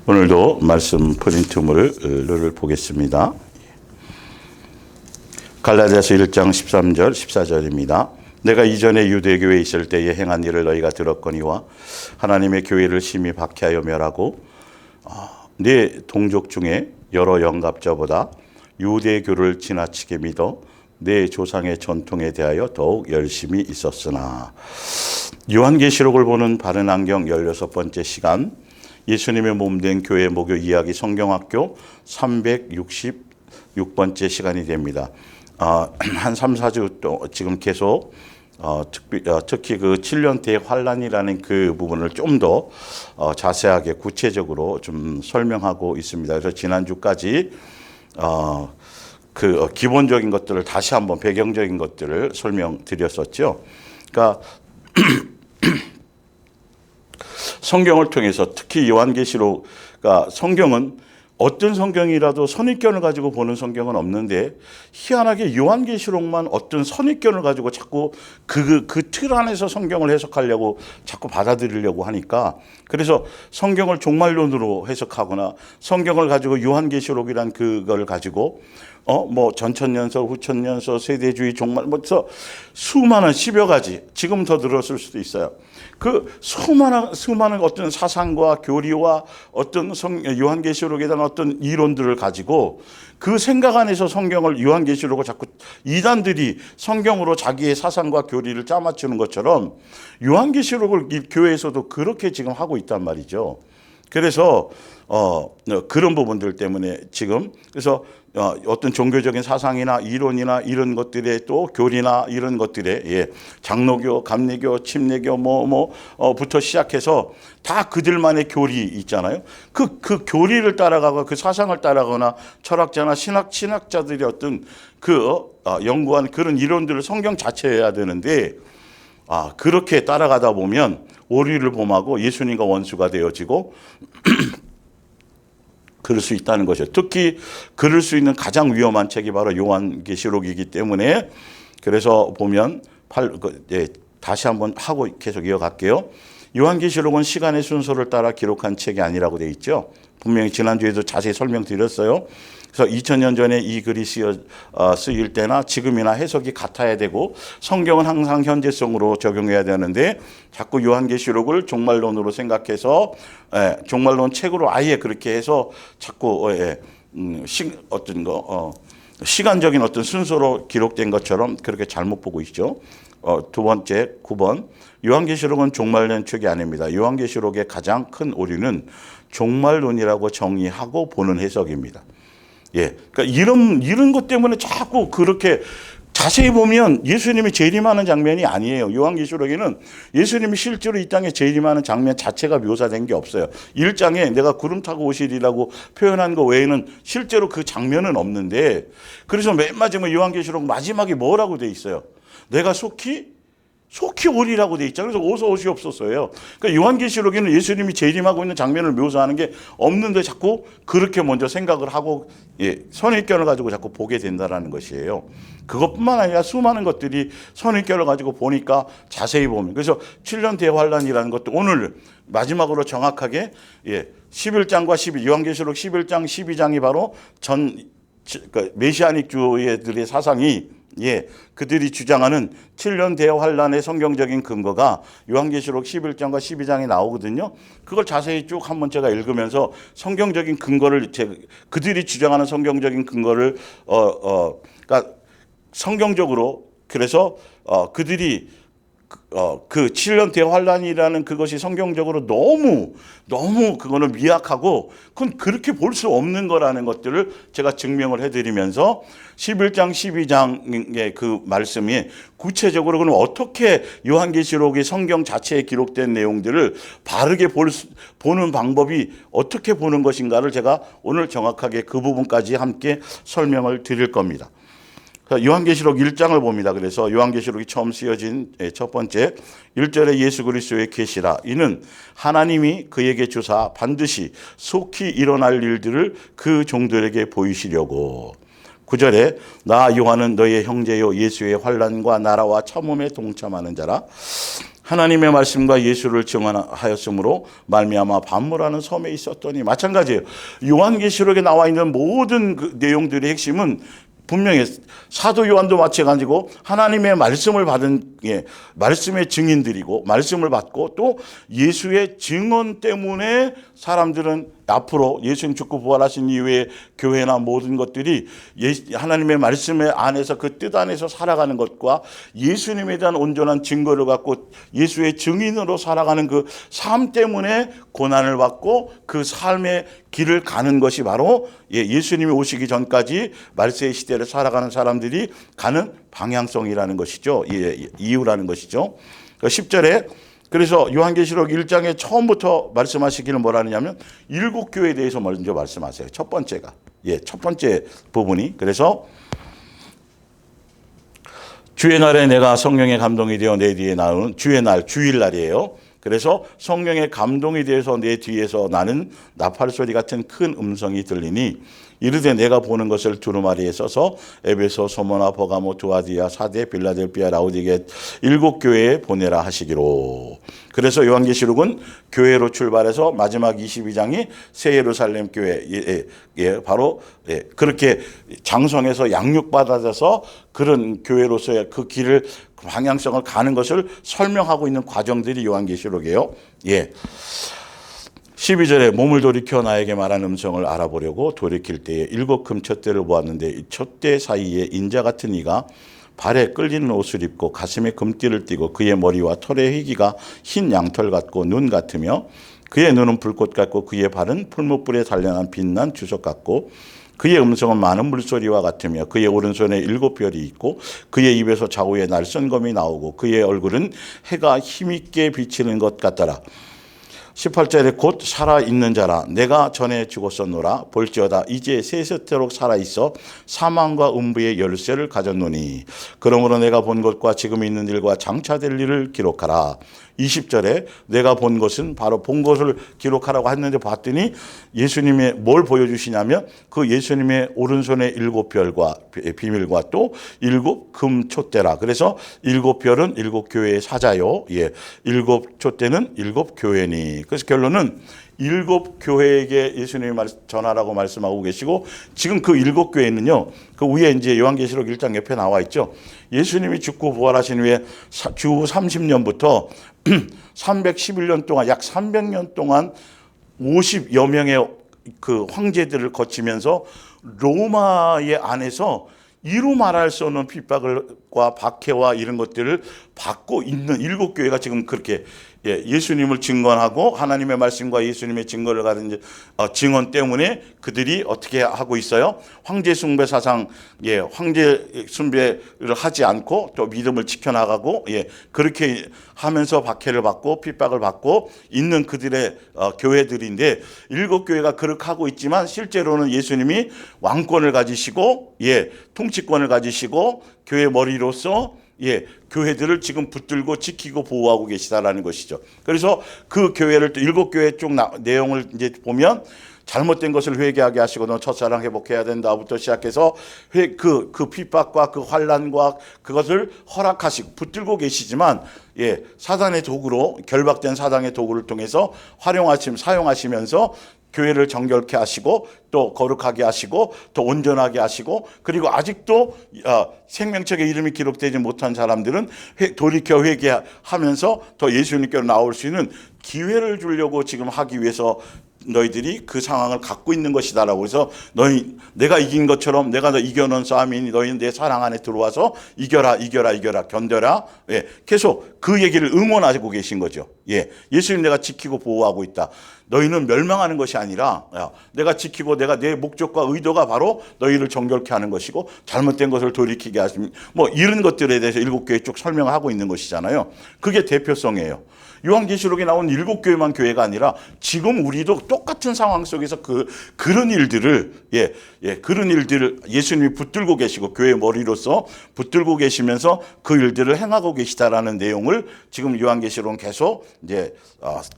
오늘도 말씀 프린트물을 보겠습니다. 갈라디아서 1장 13절 14절입니다. 내가 이전에 유대교회에 있을 때에 행한 일을 너희가 들었거니와 하나님의 교회를 심히 박해하여 멸하고 네 동족 중에 여러 영갑자보다 유대교를 지나치게 믿어 내 조상의 전통에 대하여 더욱 열심히 있었으나. 요한계시록을 보는 바른 안경 16번째 시간, 예수님의 몸된 교회 목요 이야기 성경학교 366번째 시간이 됩니다. 한 3, 4주 또 지금 계속 특히 그 7년대의 환란이라는 그 부분을 좀 더 자세하게 구체적으로 좀 설명하고 있습니다. 그래서 지난주까지 그 기본적인 것들을 다시 한번 배경적인 것들을 설명드렸었죠. 그러니까 성경을 통해서 특히 요한계시록, 그러니까 성경은 어떤 성경이라도 선입견을 가지고 보는 성경은 없는데 희한하게 요한계시록만 어떤 선입견을 가지고 자꾸 그 틀 안에서 성경을 해석하려고 자꾸 받아들이려고 하니까, 그래서 성경을 종말론으로 해석하거나 성경을 가지고 요한계시록이란 그걸 가지고 뭐 전천년서, 후천년서, 세대주의, 종말, 뭐 수많은 10여 가지, 지금 더 늘었을 수도 있어요. 그 수많은 어떤 사상과 교리와 어떤 요한계시록에 대한 어떤 이론들을 가지고 그 생각 안에서 성경을, 요한계시록을 자꾸 이단들이 성경으로 자기의 사상과 교리를 짜맞추는 것처럼 요한계시록을 이 교회에서도 그렇게 지금 하고 있단 말이죠. 그래서 그런 부분들 때문에 지금, 그래서 어떤 종교적인 사상이나 이론이나 이런 것들에 또 교리나 이런 것들에 장로교, 감리교, 침례교 부터 시작해서 다 그들만의 교리 있잖아요. 그 교리를 따라가고 그 사상을 따라가거나 철학자나 신학자들이 어떤 연구한 그런 이론들을 성경 자체에 해야 되는데, 그렇게 따라가다 보면 오리를 범하고 예수님과 원수가 되어지고 그럴 수 있다는 것이죠. 특히 그럴 수 있는 가장 위험한 책이 바로 요한계시록이기 때문에, 그래서 보면 다시 한번 하고 계속 이어갈게요. 요한계시록은 시간의 순서를 따라 기록한 책이 아니라고 되어 있죠. 분명히 지난주에도 자세히 설명드렸어요. 그래서 2000년 전에 이 글이 쓰일 때나 지금이나 해석이 같아야 되고 성경은 항상 현재성으로 적용해야 되는데 자꾸 요한계시록을 종말론으로 생각해서 종말론 책으로 아예 그렇게 해서 자꾸 시간적인 어떤 순서로 기록된 것처럼 그렇게 잘못 보고 있죠. 두 번째 9번, 요한계시록은 종말론 책이 아닙니다. 요한계시록의 가장 큰 오류는 종말론이라고 정의하고 보는 해석입니다. 그러니까 이런 것 때문에 자꾸 그렇게 자세히 보면 예수님이 재림하는 장면이 아니에요. 요한계시록에는 예수님이 실제로 이 땅에 재림하는 장면 자체가 묘사된 게 없어요. 1장에 내가 구름 타고 오시리라고 표현한 거 외에는 실제로 그 장면은 없는데, 그래서 맨 마지막에 요한계시록 마지막에 뭐라고 돼 있어요? 내가 속히 오리라고 돼 있잖아요. 그래서 어서 오시옵소서예요. 그러니까 요한계시록에는 예수님이 재림하고 있는 장면을 묘사하는 게 없는데 자꾸 그렇게 먼저 생각을 하고 선입견을 가지고 자꾸 보게 된다는 것이에요. 그것뿐만 아니라 수많은 것들이 선입견을 가지고 보니까 자세히 보면, 그래서 7년 대환란이라는 것도 오늘 마지막으로 정확하게 11장과 요한계시록 11장 12장이 바로 메시아닉 주의들의 사상이 그들이 주장하는 7년 대환란의 성경적인 근거가 요한계시록 11장과 12장에 나오거든요. 그걸 자세히 쭉 한번 제가 읽으면서 성경적인 근거를, 그들이 주장하는 성경적인 근거를 그러니까 성경적으로, 그래서 그들이 그 7년 대환란이라는 그것이 성경적으로 너무 그거는 미약하고 그건 그렇게 볼 수 없는 거라는 것들을 제가 증명을 해드리면서 11장 12장의 그 말씀이 구체적으로 그럼 어떻게 요한계시록의 성경 자체에 기록된 내용들을 바르게 보는 방법이 어떻게 보는 것인가를 제가 오늘 정확하게 그 부분까지 함께 설명을 드릴 겁니다. 요한계시록 1장을 봅니다. 그래서 요한계시록이 처음 쓰여진 첫 번째 1절에 예수 그리스도의 계시라. 이는 하나님이 그에게 주사 반드시 속히 일어날 일들을 그 종들에게 보이시려고. 9절에 나 요한은 너의 형제요 예수의 환난과 나라와 참음에 동참하는 자라. 하나님의 말씀과 예수를 증언하였으므로 말미암아 반모라는 섬에 있었더니. 마찬가지예요. 요한계시록에 나와 있는 모든 그 내용들의 핵심은 분명히 사도 요한도 마찬가지고 하나님의 말씀을 받은 말씀의 증인들이고 말씀을 받고 또 예수의 증언 때문에 사람들은 앞으로 예수님 죽고 부활하신 이후에 교회나 모든 것들이 하나님의 말씀 안에서 그 뜻 안에서 살아가는 것과 예수님에 대한 온전한 증거를 갖고 예수의 증인으로 살아가는 그 삶 때문에 고난을 받고 그 삶의 길을 가는 것이 바로 예수님이 오시기 전까지 말세의 시대를 살아가는 사람들이 가는 방향성이라는 것이죠. 이유라는 것이죠. 10절에 그래서 요한계시록 1장에 처음부터 말씀하시기를 뭐라 하냐면 7교회에 대해서 먼저 말씀하세요. 첫 번째가. 첫 번째 부분이. 그래서 주의 날에 내가 성령의 감동이 되어 내 뒤에 나오는 주의 날, 주일날이에요. 그래서 성령의 감동이 되어서 내 뒤에서 나는 나팔소리 같은 큰 음성이 들리니 이르되 내가 보는 것을 두루마리에 써서 에베소, 소모나, 버가모, 두아디아, 사데, 빌라델비아, 라오디게 7교회에 보내라 하시기로. 그래서 요한계시록은 교회로 출발해서 마지막 22장이 새 예루살렘 교회, 바로 그렇게 장성해서 양육받아서 그런 교회로서의 그 길을 방향성을 가는 것을 설명하고 있는 과정들이 요한계시록이에요. 12절에 몸을 돌이켜 나에게 말한 음성을 알아보려고 돌이킬 때에 7 금촛대를 보았는데 이 촛대 사이에 인자 같은 이가 발에 끌리는 옷을 입고 가슴에 금띠를 띠고 그의 머리와 털의 희기가 흰 양털 같고 눈 같으며 그의 눈은 불꽃 같고 그의 발은 풀무불에 단련한 빛난 주석 같고 그의 음성은 많은 물소리와 같으며 그의 오른손에 7별이 있고 그의 입에서 좌우에 날선 검이 나오고 그의 얼굴은 해가 힘있게 비치는 것 같더라. 18절에 곧 살아있는 자라 내가 전에 죽었었노라 볼지어다 이제 세세토록 살아있어 사망과 음부의 열쇠를 가졌노니 그러므로 내가 본 것과 지금 있는 일과 장차될 일을 기록하라. 20절에 내가 본 것은 바로 본 것을 기록하라고 했는데 봤더니 예수님의 뭘 보여주시냐면 그 예수님의 오른손의 7별과 비밀과 또 7 금촛대라. 그래서 7별은 7교회의 사자요. 7 촛대는 7교회니. 그래서 결론은 7교회에게 예수님이 전하라고 말씀하고 계시고 지금 그 7교회는요. 그 위에 이제 요한계시록 1장 옆에 나와 있죠. 예수님이 죽고 부활하신 후에 주 30년부터 311년 동안 약 300년 동안 50여 명의 그 황제들을 거치면서 로마의 안에서 이루 말할 수 없는 핍박과 박해와 이런 것들을 받고 있는 7교회가 지금 그렇게 예수님을 증언하고 하나님의 말씀과 예수님의 증거를 가진 증언 때문에 그들이 어떻게 하고 있어요? 황제 숭배 사상, 황제 숭배를 하지 않고 또 믿음을 지켜나가고 그렇게 하면서 박해를 받고 핍박을 받고 있는 그들의 교회들인데 7교회가 그렇게 하고 있지만 실제로는 예수님이 왕권을 가지시고 통치권을 가지시고 교회 머리로서 교회들을 지금 붙들고 지키고 보호하고 계시다라는 것이죠. 그래서 그 교회를 또 7교회 쪽 내용을 이제 보면 잘못된 것을 회개하게 하시고 너 첫사랑 회복해야 된다부터 시작해서 그 핍박과 그 환난과 그것을 허락하시고 붙들고 계시지만 사단의 도구로 결박된 사단의 도구를 통해서 사용하시면서 교회를 정결케 하시고 또 거룩하게 하시고 또 온전하게 하시고 그리고 아직도 생명책의 이름이 기록되지 못한 사람들은 돌이켜 회개하면서 더 예수님께로 나올 수 있는 기회를 주려고 지금 하기 위해서 너희들이 그 상황을 갖고 있는 것이다라고 해서 내가 이긴 것처럼 내가 너 이겨놓은 싸움이니 너희는 내 사랑 안에 들어와서 이겨라 견뎌라. 계속 그 얘기를 응원하고 계신 거죠. 예수님 내가 지키고 보호하고 있다. 너희는 멸망하는 것이 아니라 내가 지키고 내가 내 목적과 의도가 바로 너희를 정결케 하는 것이고 잘못된 것을 돌이키게 하시면 이런 것들에 대해서 7교회 쭉 설명하고 있는 것이잖아요. 그게 대표성이에요. 요한계시록에 나온 7교회만 교회가 아니라 지금 우리도 똑같은 상황 속에서 그런 일들을 그런 일들을 예수님이 붙들고 계시고 교회 머리로서 붙들고 계시면서 그 일들을 행하고 계시다라는 내용을 지금 요한계시록은 계속 이제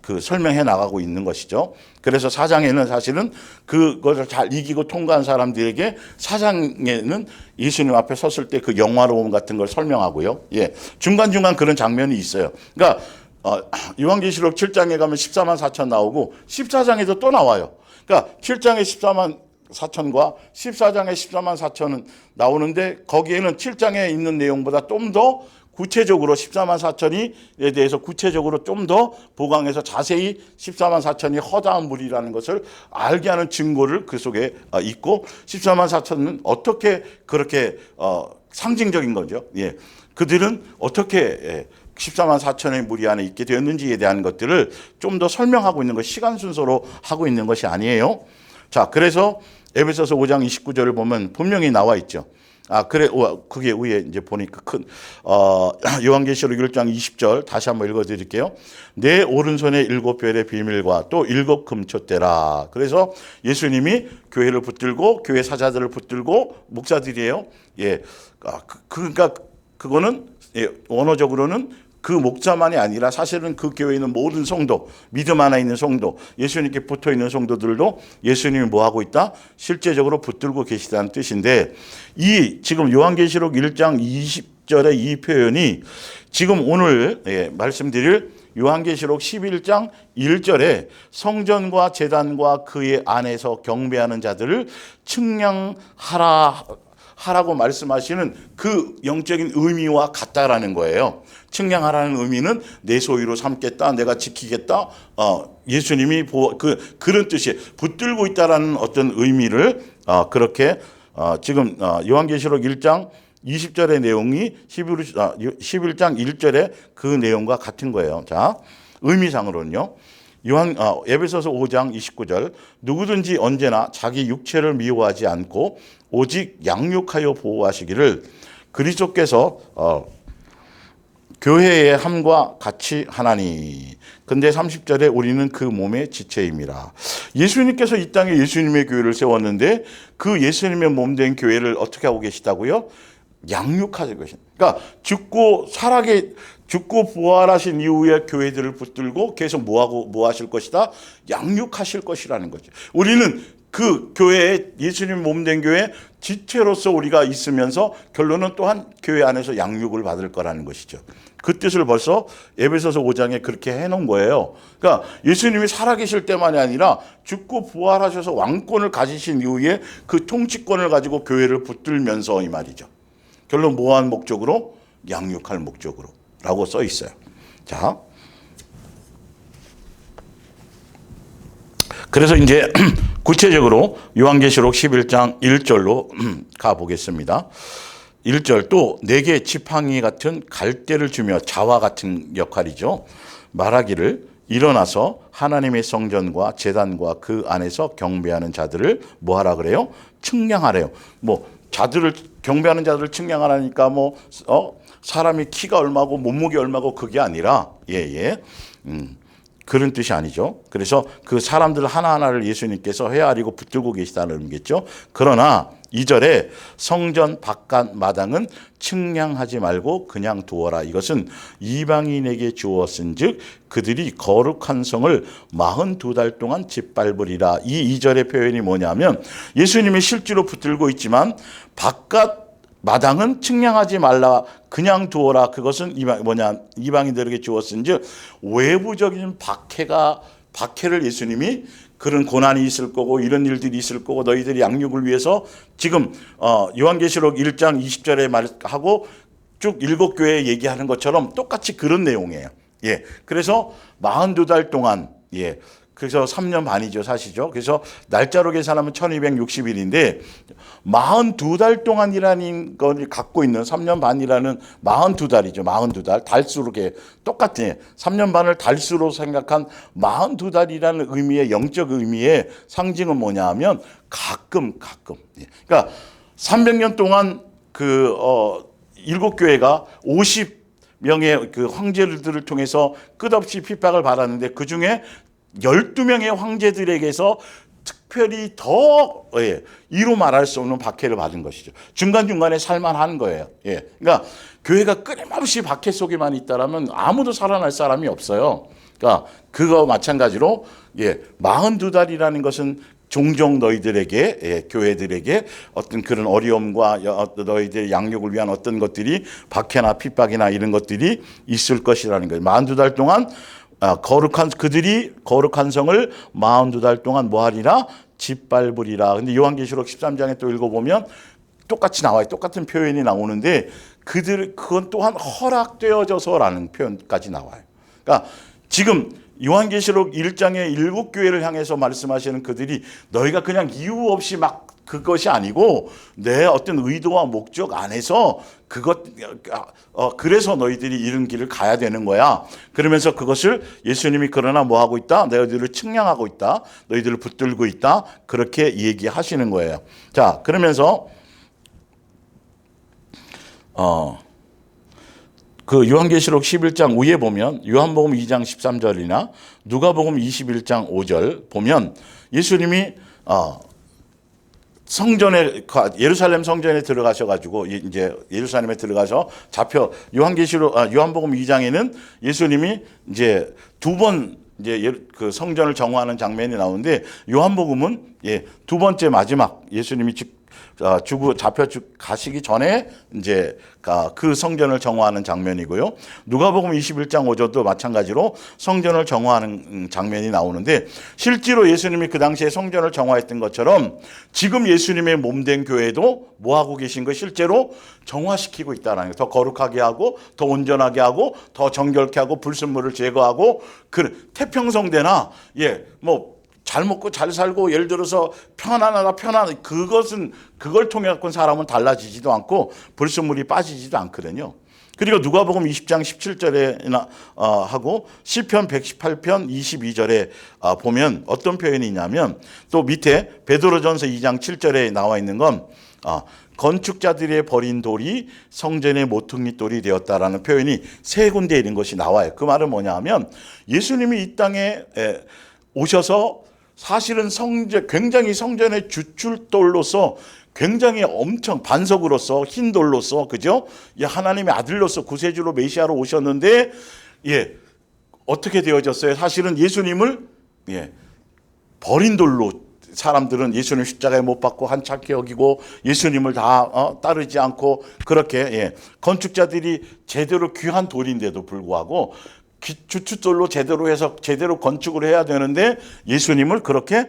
그 설명해 나가고 있는 것이죠. 그래서 4장에는 사실은 그것을 잘 이기고 통과한 사람들에게 4장에는 예수님 앞에 섰을 때 그 영화로움 같은 걸 설명하고요. 중간중간 그런 장면이 있어요. 그러니까 요한계시록 7장에 가면 14만 4천 나오고 14장에도 또 나와요. 그러니까 7장에 14만 4천과 14장에 14만 4천은 나오는데 거기에는 7장에 있는 내용보다 좀 더 구체적으로 14만 4천이에 대해서 구체적으로 좀 더 보강해서 자세히 14만 4천이 허다한 물이라는 것을 알게 하는 증거를 그 속에 있고 14만 4천은 어떻게 그렇게 상징적인 거죠. 예. 그들은 어떻게 14만 4천의 무리 안에 있게 되었는지에 대한 것들을 좀 더 설명하고 있는 것, 시간 순서로 하고 있는 것이 아니에요. 자, 그래서 에베소서 5장 29절을 보면 분명히 나와 있죠. 그게 위에 이제 보니까 요한계시록 1장 20절 다시 한번 읽어 드릴게요. 내 오른손에 7별의 비밀과 또 7 금촛대라. 그래서 예수님이 교회를 붙들고 교회 사자들을 붙들고 목사들이에요. 예. 그러니까 그거는 원어적으로는 그 목자만이 아니라 사실은 그 교회에 있는 모든 성도, 믿음 안에 있는 성도, 예수님께 붙어 있는 성도들도 예수님이 뭐 하고 있다? 실제적으로 붙들고 계시다는 뜻인데 지금 요한계시록 1장 20절의 이 표현이 지금 오늘 말씀드릴 요한계시록 11장 1절에 성전과 제단과 그의 안에서 경배하는 자들을 하라고 말씀하시는 그 영적인 의미와 같다라는 거예요. 측량하라는 의미는 내 소유로 삼겠다, 내가 지키겠다. 예수님이 그런 뜻이 붙들고 있다라는 어떤 의미를 그렇게 지금 요한계시록 1장 20절의 내용이 11장 1절의 그 내용과 같은 거예요. 자, 의미상으로는요. 에베소서 5장 29절 누구든지 언제나 자기 육체를 미워하지 않고 오직 양육하여 보호하시기를 그리스도께서 교회의 함과 같이 하나니. 근데 30절에 우리는 그 몸의 지체임이라. 예수님께서 이 땅에 예수님의 교회를 세웠는데 그 예수님의 몸된 교회를 어떻게 하고 계시다고요? 양육하실 것입니다. 그러니까 죽고 부활하신 이후에 교회들을 붙들고 계속 뭐 하실 것이다? 양육하실 것이라는 거죠. 우리는 그 교회에 예수님 몸된 교회 지체로서 우리가 있으면서 결론은 또한 교회 안에서 양육을 받을 거라는 것이죠. 그 뜻을 벌써 에베소서 5장에 그렇게 해놓은 거예요. 그러니까 예수님이 살아계실 때만이 아니라 죽고 부활하셔서 왕권을 가지신 이후에 그 통치권을 가지고 교회를 붙들면서 이 말이죠. 결론 뭐한 목적으로? 양육할 목적으로 라고 써 있어요. 자, 그래서 이제 구체적으로 요한계시록 11장 1절로 가보겠습니다. 1절 또 내게 지팡이 같은 갈대를 주며 자와 같은 역할이죠. 말하기를 일어나서 하나님의 성전과 제단과 그 안에서 경배하는 자들을 뭐 하라 그래요? 측량하래요. 경배하는 자들을 측량하라니까 사람이 키가 얼마고 몸무게 얼마고 그게 아니라 그런 뜻이 아니죠. 그래서 그 사람들 하나하나를 예수님께서 헤아리고 붙들고 계시다는 의미겠죠. 그러나 2절에 성전 바깥 마당은 측량하지 말고 그냥 두어라. 이것은 이방인에게 주었은즉 그들이 거룩한 성을 42달 동안 짓밟으리라. 이 2절의 표현이 뭐냐면 예수님이 실제로 붙들고 있지만 바깥 마당은 측량하지 말라, 그냥 두어라. 그것은 이방인들에게 주었은즉 외부적인 박해를 예수님이 그런 고난이 있을 거고 이런 일들이 있을 거고 너희들이 양육을 위해서 지금 요한계시록 1장 20절에 말하고 쭉 7교회 얘기하는 것처럼 똑같이 그런 내용이에요. 예. 그래서 42달 동안 그래서 3년 반이죠, 사시죠. 그래서 날짜로 계산하면 1260일인데 42달 동안이라는 걸 갖고 있는 3년 반이라는 42달이죠. 42달. 달수로 똑같아요. 3년 반을 달수로 생각한 42달이라는 의미의 영적 의미의 상징은 뭐냐 하면 가끔. 그러니까 300년 동안 7교회가 50명의 그 황제들을 통해서 끝없이 핍박을 받았는데 그 중에 12명의 황제들에게서 특별히 더 이로 말할 수 없는 박해를 받은 것이죠. 중간중간에 살만한 거예요. 그러니까 교회가 끊임없이 박해 속에만 있다라면 아무도 살아날 사람이 없어요. 그러니까 그거 마찬가지로 42달이라는 것은 종종 너희들에게 교회들에게 어떤 그런 어려움과 너희들의 양육을 위한 어떤 것들이 박해나 핍박이나 이런 것들이 있을 것이라는 거예요. 42달 동안 그들이 거룩한 성을 42달 동안 뭐 하리라? 짓밟으리라. 근데 요한계시록 13장에 또 읽어보면 똑같이 나와요. 똑같은 표현이 나오는데 그건 또한 허락되어져서라는 표현까지 나와요. 그러니까 지금 요한계시록 1장의 7교회를 향해서 말씀하시는 그들이 너희가 그냥 이유 없이 막 그것이 아니고 내 어떤 의도와 목적 안에서 그래서 너희들이 이런 길을 가야 되는 거야. 그러면서 그것을 예수님이 그러나 뭐 하고 있다? 너희들을 측량하고 있다. 너희들을 붙들고 있다. 그렇게 얘기하시는 거예요. 자, 그러면서 그 요한계시록 11장 위에 보면 요한복음 2장 13절이나 누가복음 21장 5절 보면 예수님이 성전에 예루살렘 성전에 들어가셔가지고 이제 예루살렘에 들어가서 요한복음 2장에는 예수님이 이제 두 번 이제 그 성전을 정화하는 장면이 나오는데 요한복음은 두 번째 마지막 예수님이 잡혀 가시기 전에 이제 그 성전을 정화하는 장면이고요. 누가복음 21장 5절도 마찬가지로 성전을 정화하는 장면이 나오는데 실제로 예수님이 그 당시에 성전을 정화했던 것처럼 지금 예수님의 몸된 교회도 뭐 하고 계신 거 실제로 정화시키고 있다는 거예요. 더 거룩하게 하고 더 온전하게 하고 더 정결케 하고 불순물을 제거하고 그 태평성대나 뭐 잘 먹고 잘 살고 예를 들어서 편안하다 그걸 통해 갖고 사람은 달라지지도 않고 불순물이 빠지지도 않거든요. 그리고 누가복음 20장 17절에 하고 시편 118편 22절에 보면 어떤 표현이 있냐면 또 밑에 베드로전서 2장 7절에 나와 있는 건 건축자들의 버린 돌이 성전의 모퉁이 돌이 되었다라는 표현이 세 군데 있는 것이 나와요. 그 말은 뭐냐 하면 예수님이 이 땅에 오셔서 사실은 굉장히 성전의 주출돌로서 굉장히 엄청 반석으로서 흰 돌로서 그죠? 하나님의 아들로서 구세주로 메시아로 오셨는데 어떻게 되어졌어요? 사실은 예수님을 버린 돌로 사람들은 예수님 십자가에 못 박고 한찮게 여기고 예수님을 다 따르지 않고 그렇게 건축자들이 제대로 귀한 돌인데도 불구하고 주춧돌로 제대로 해서 제대로 건축을 해야 되는데 예수님을 그렇게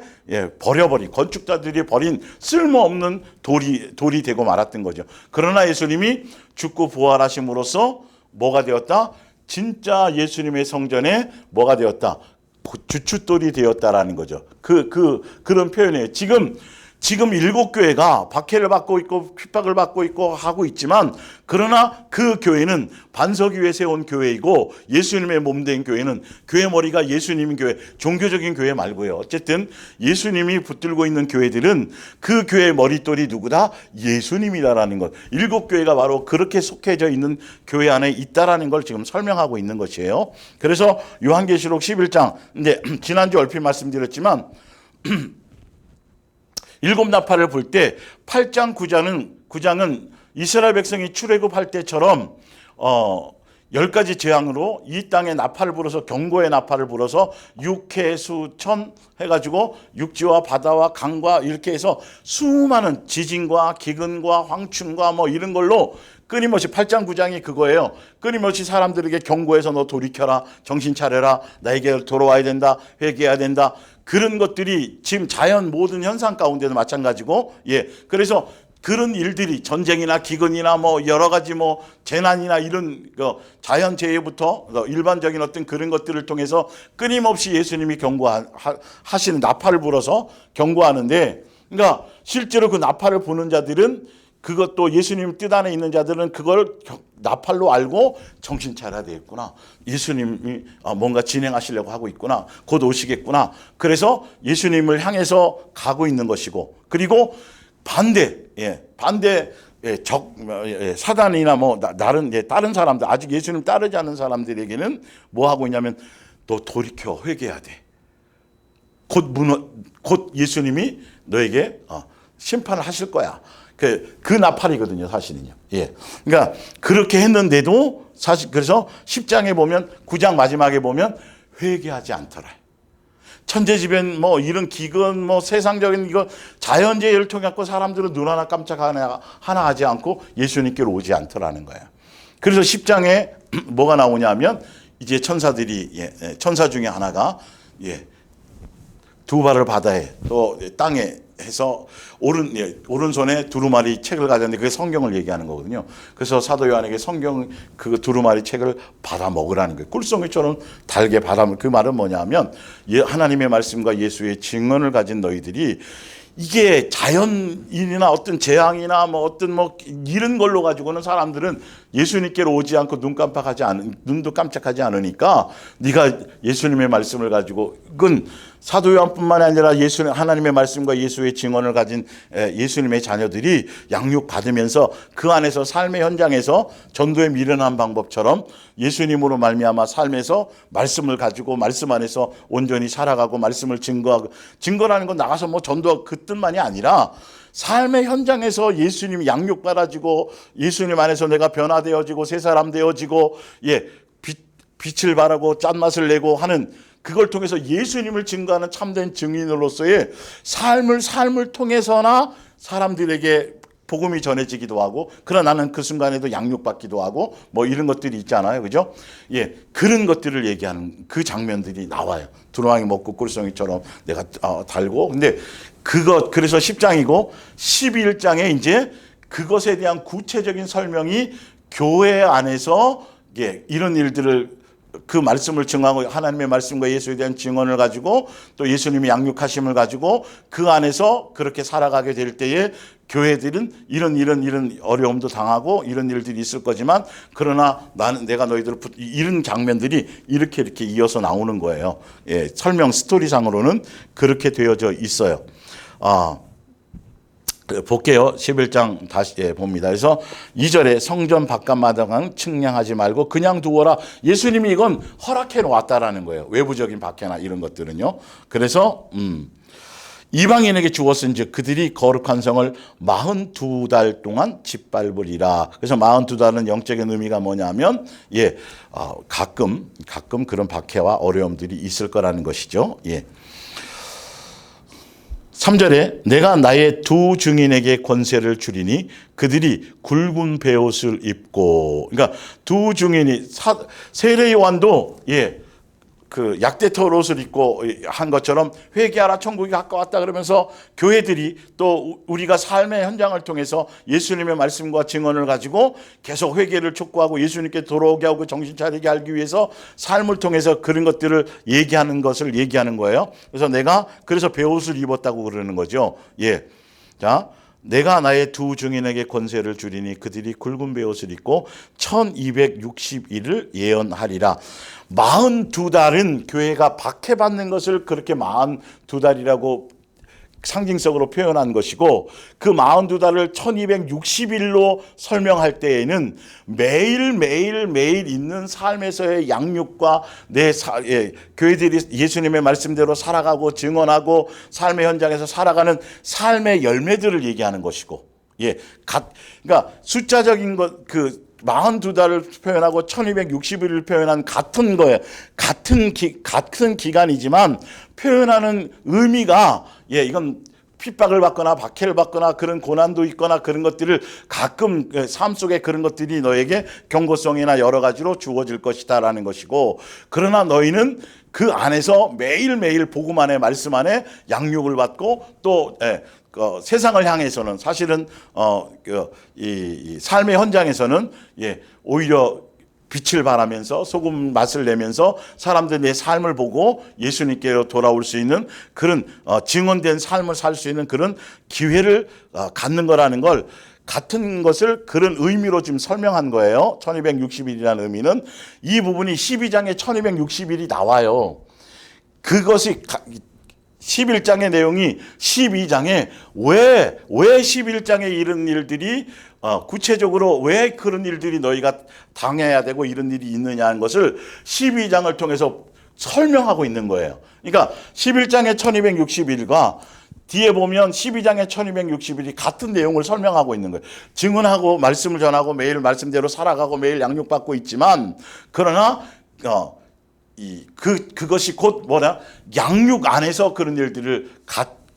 버려버린 건축자들이 버린 쓸모없는 돌이 되고 말았던 거죠. 그러나 예수님이 죽고 부활하심으로써 뭐가 되었다? 진짜 예수님의 성전에 뭐가 되었다? 주춧돌이 되었다라는 거죠. 그런 표현이에요. 지금 7교회가 박해를 받고 있고 핍박을 받고 있고 하고 있지만 그러나 그 교회는 반석 위에 세운 교회이고 예수님의 몸된 교회는 교회 머리가 예수님 교회, 종교적인 교회 말고요. 어쨌든 예수님이 붙들고 있는 교회들은 그 교회의 머릿돌이 누구다? 예수님이다라는 것. 7교회가 바로 그렇게 속해져 있는 교회 안에 있다라는 걸 지금 설명하고 있는 것이에요. 그래서 요한계시록 11장, 근데 지난주 얼핏 말씀드렸지만 7 나팔을 불 때 8장 9장은 이스라엘 백성이 출애굽할 때처럼 10가지 재앙으로 이 땅에 나팔을 불어서 경고의 나팔을 불어서 육해수천 해가지고 육지와 바다와 강과 이렇게 해서 수많은 지진과 기근과 황충과 뭐 이런 걸로 끊임없이 8장 9장이 그거예요. 끊임없이 사람들에게 경고해서 너 돌이켜라, 정신 차려라, 나에게 돌아와야 된다, 회개해야 된다. 그런 것들이 지금 자연 모든 현상 가운데도 마찬가지고, 그래서 그런 일들이 전쟁이나 기근이나 뭐 여러 가지 뭐 재난이나 이런 자연 재해부터 일반적인 어떤 그런 것들을 통해서 끊임없이 예수님이 경고하시는 나팔을 불어서 경고하는데, 그러니까 실제로 그 나팔을 부는 자들은 그것도 예수님 뜻 안에 있는 자들은 그걸 나팔로 알고 정신 차려야 되겠구나. 예수님이 뭔가 진행하시려고 하고 있구나. 곧 오시겠구나. 그래서 예수님을 향해서 가고 있는 것이고, 그리고 사단이나 뭐 다른 사람들, 아직 예수님 따르지 않는 사람들에게는 뭐 하고 있냐면 너 돌이켜 회개해야 돼. 곧 예수님이 너에게 심판을 하실 거야. 그 나팔이거든요, 사실은요. 그러니까 그렇게 했는데도 사실 그래서 10장에 보면 9장 마지막에 보면 회개하지 않더라. 천재지변 뭐 이런 기근 뭐 세상적인 이거 자연재해를 통해 갖고 사람들은 눈 하나 깜짝 하나 하지 않고 예수님께로 오지 않더라는 거예요. 그래서 10장에 뭐가 나오냐면 이제 천사들이 천사 중에 하나가 두 발을 바다에 또 땅에 해서 오른손에 두루마리 책을 가졌는데 그게 성경을 얘기하는 거거든요. 그래서 사도 요한에게 성경 그 두루마리 책을 받아 먹으라는 거예요. 꿀송이처럼 달게 받아 먹. 그 말은 뭐냐면 하나님의 말씀과 예수의 증언을 가진 너희들이 이게 자연인이나 어떤 재앙이나 뭐 어떤 뭐 이런 걸로 가지고는 사람들은 예수님께로 오지 않고 눈도 깜짝하지 않으니까 네가 예수님의 말씀을 가지고 그건 사도 요한뿐만 아니라 하나님의 말씀과 예수의 증언을 가진 예수님의 자녀들이 양육 받으면서 그 안에서 삶의 현장에서 전도에 미련한 방법처럼 예수님으로 말미암아 삶에서 말씀을 가지고 말씀 안에서 온전히 살아가고 말씀을 증거라는 건 나가서 뭐 전도 그 뜻만이 아니라 삶의 현장에서 예수님이 양육받아지고 예수님 안에서 내가 변화되어지고 새 사람 되어지고 빛을 발하고 짠맛을 내고 하는 그걸 통해서 예수님을 증거하는 참된 증인으로서의 삶을 통해서나 사람들에게 복음이 전해지기도 하고 그러나 나는 그 순간에도 양육받기도 하고 뭐 이런 것들이 있잖아요. 그죠? 그런 것들을 얘기하는 그 장면들이 나와요. 두루마리 먹고 꿀송이처럼 내가 달고 근데 그래서 10장이고 11장에 이제 그것에 대한 구체적인 설명이 교회 안에서 이런 일들을 그 말씀을 증하고 하나님의 말씀과 예수에 대한 증언을 가지고 또 예수님이 양육하심을 가지고 그 안에서 그렇게 살아가게 될 때에 교회들은 이런 어려움도 당하고 이런 일들이 있을 거지만 그러나 내가 너희들을 이런 장면들이 이렇게 이어서 나오는 거예요. 설명 스토리상으로는 그렇게 되어져 있어요. 볼게요. 11장 다시 봅니다. 그래서 2절에 성전 바깥마당은 측량하지 말고 그냥 두어라. 예수님이 이건 허락해 놓았다라는 거예요. 외부적인 박해나 이런 것들은요. 그래서 이방인에게 주었은즉 그들이 거룩한 성을 42달 동안 짓밟으리라. 그래서 42달은 영적인 의미가 뭐냐면 가끔 그런 박해와 어려움들이 있을 거라는 것이죠. 3절에 내가 나의 두 증인에게 권세를 주리니 그들이 굵은 베옷을 입고 그러니까 두 증인이 세례 요한도 그 약대털 옷을 입고 한 것처럼 회개하라 천국이 가까웠다 그러면서 교회들이 또 우리가 삶의 현장을 통해서 예수님의 말씀과 증언을 가지고 계속 회개를 촉구하고 예수님께 돌아오게 하고 정신 차리게 하기 위해서 삶을 통해서 그런 것들을 얘기하는 거예요. 그래서 베옷을 입었다고 그러는 거죠. 자, 내가 나의 두 증인에게 권세를 주리니 그들이 굵은 베옷을 입고 1260일을 예언하리라. 42달은 교회가 박해받는 것을 그렇게 42달이라고 상징적으로 표현한 것이고 그 42달을 1260일로 설명할 때에는 매일 있는 삶에서의 양육과 교회들이 예수님의 말씀대로 살아가고 증언하고 삶의 현장에서 살아가는 삶의 열매들을 얘기하는 것이고 그러니까 숫자적인 것 42달을 표현하고 1260일을 표현한 같은 거예요. 같은 기간이지만 표현하는 의미가 이건 핍박을 받거나 박해를 받거나 그런 고난도 있거나 그런 것들을 가끔 삶 속에 그런 것들이 너에게 경고성이나 여러 가지로 주어질 것이다라는 것이고 그러나 너희는 그 안에서 매일매일 복음 안에 말씀 안에 양육을 받고 또 세상을 향해서는 사실은 이 삶의 현장에서는 오히려 빛을 발하면서 소금 맛을 내면서 사람들이 내 삶을 보고 예수님께로 돌아올 수 있는 그런 증언된 삶을 살 수 있는 그런 기회를 갖는 거라는 걸 같은 것을 그런 의미로 지금 설명한 거예요. 1260일이라는 의미는 이 부분이 12장에 1260일이 나와요. 그것이 11장의 내용이 12장에 왜 11장에 이런 일들이 구체적으로 왜 그런 일들이 너희가 당해야 되고 이런 일이 있느냐 하는 것을 12장을 통해서 설명하고 있는 거예요. 그러니까 11장의 1260일과 뒤에 보면 12장의 1260일이 같은 내용을 설명하고 있는 거예요. 증언하고 말씀을 전하고 매일 말씀대로 살아가고 매일 양육받고 있지만 그러나 그것이 곧 뭐냐? 양육 안에서 그런 일들을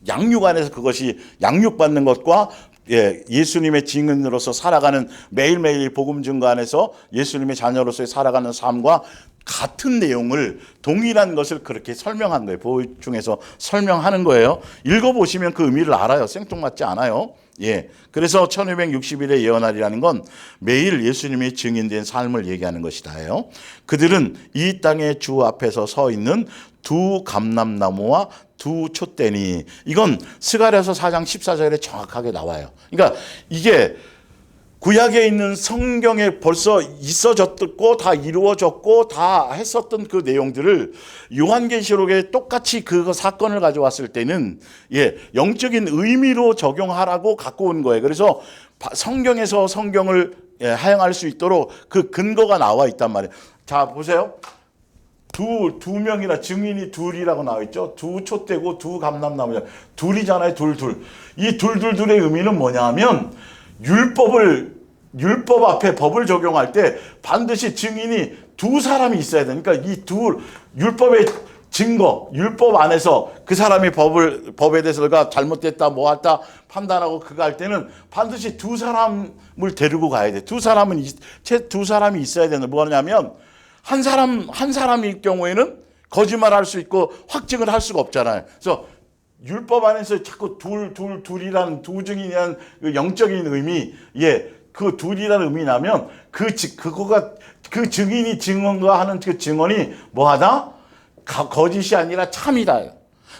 양육 안에서 그것이 양육받는 것과 예수님의 증인으로서 살아가는 매일매일 복음 증거 안에서 예수님의 자녀로서의 살아가는 삶과 같은 내용을 동일한 것을 그렇게 설명한 거예요. 보충해서 설명하는 거예요. 읽어보시면 그 의미를 알아요. 생뚱맞지 않아요. 그래서 1260일의 예언하리라는 건 매일 예수님의 증인된 삶을 얘기하는 것이다요. 그들은 이 땅의 주 앞에서 서 있는 두 감람나무와 두 촛대니, 이건 스가랴서 4장 14절에 정확하게 나와요. 그러니까 이게 구약에 있는 성경에 벌써 있어졌고 다 이루어졌고 다 했었던 그 내용들을 요한계시록에 똑같이 그 사건을 가져왔을 때는 영적인 의미로 적용하라고 갖고 온 거예요. 그래서 성경에서 성경을 하행할 수 있도록 그 근거가 나와 있단 말이에요. 자, 보세요. 두 명이나 증인이 둘이라고 나와 있죠. 두 촛대고 두 감람나무. 둘이잖아요. 둘. 이 둘의 의미는 뭐냐면 율법 앞에 법을 적용할 때 반드시 증인이 두 사람이 있어야 되니까 이 율법의 증거, 율법 안에서 그 사람이 법에 대해서가 잘못됐다, 뭐했다 판단하고 그거 할 때는 반드시 두 사람을 데리고 가야 돼. 두 사람이 있어야 되는 뭐냐면 한 사람일 경우에는 거짓말할 수 있고 확증을 할 수가 없잖아요. 그래서 율법 안에서 자꾸 둘이라는 두 증인이라는 그 영적인 의미, 그 둘이라는 의미냐면 그 증인이 증언하는 그 증언이 뭐하다? 거짓이 아니라 참이다.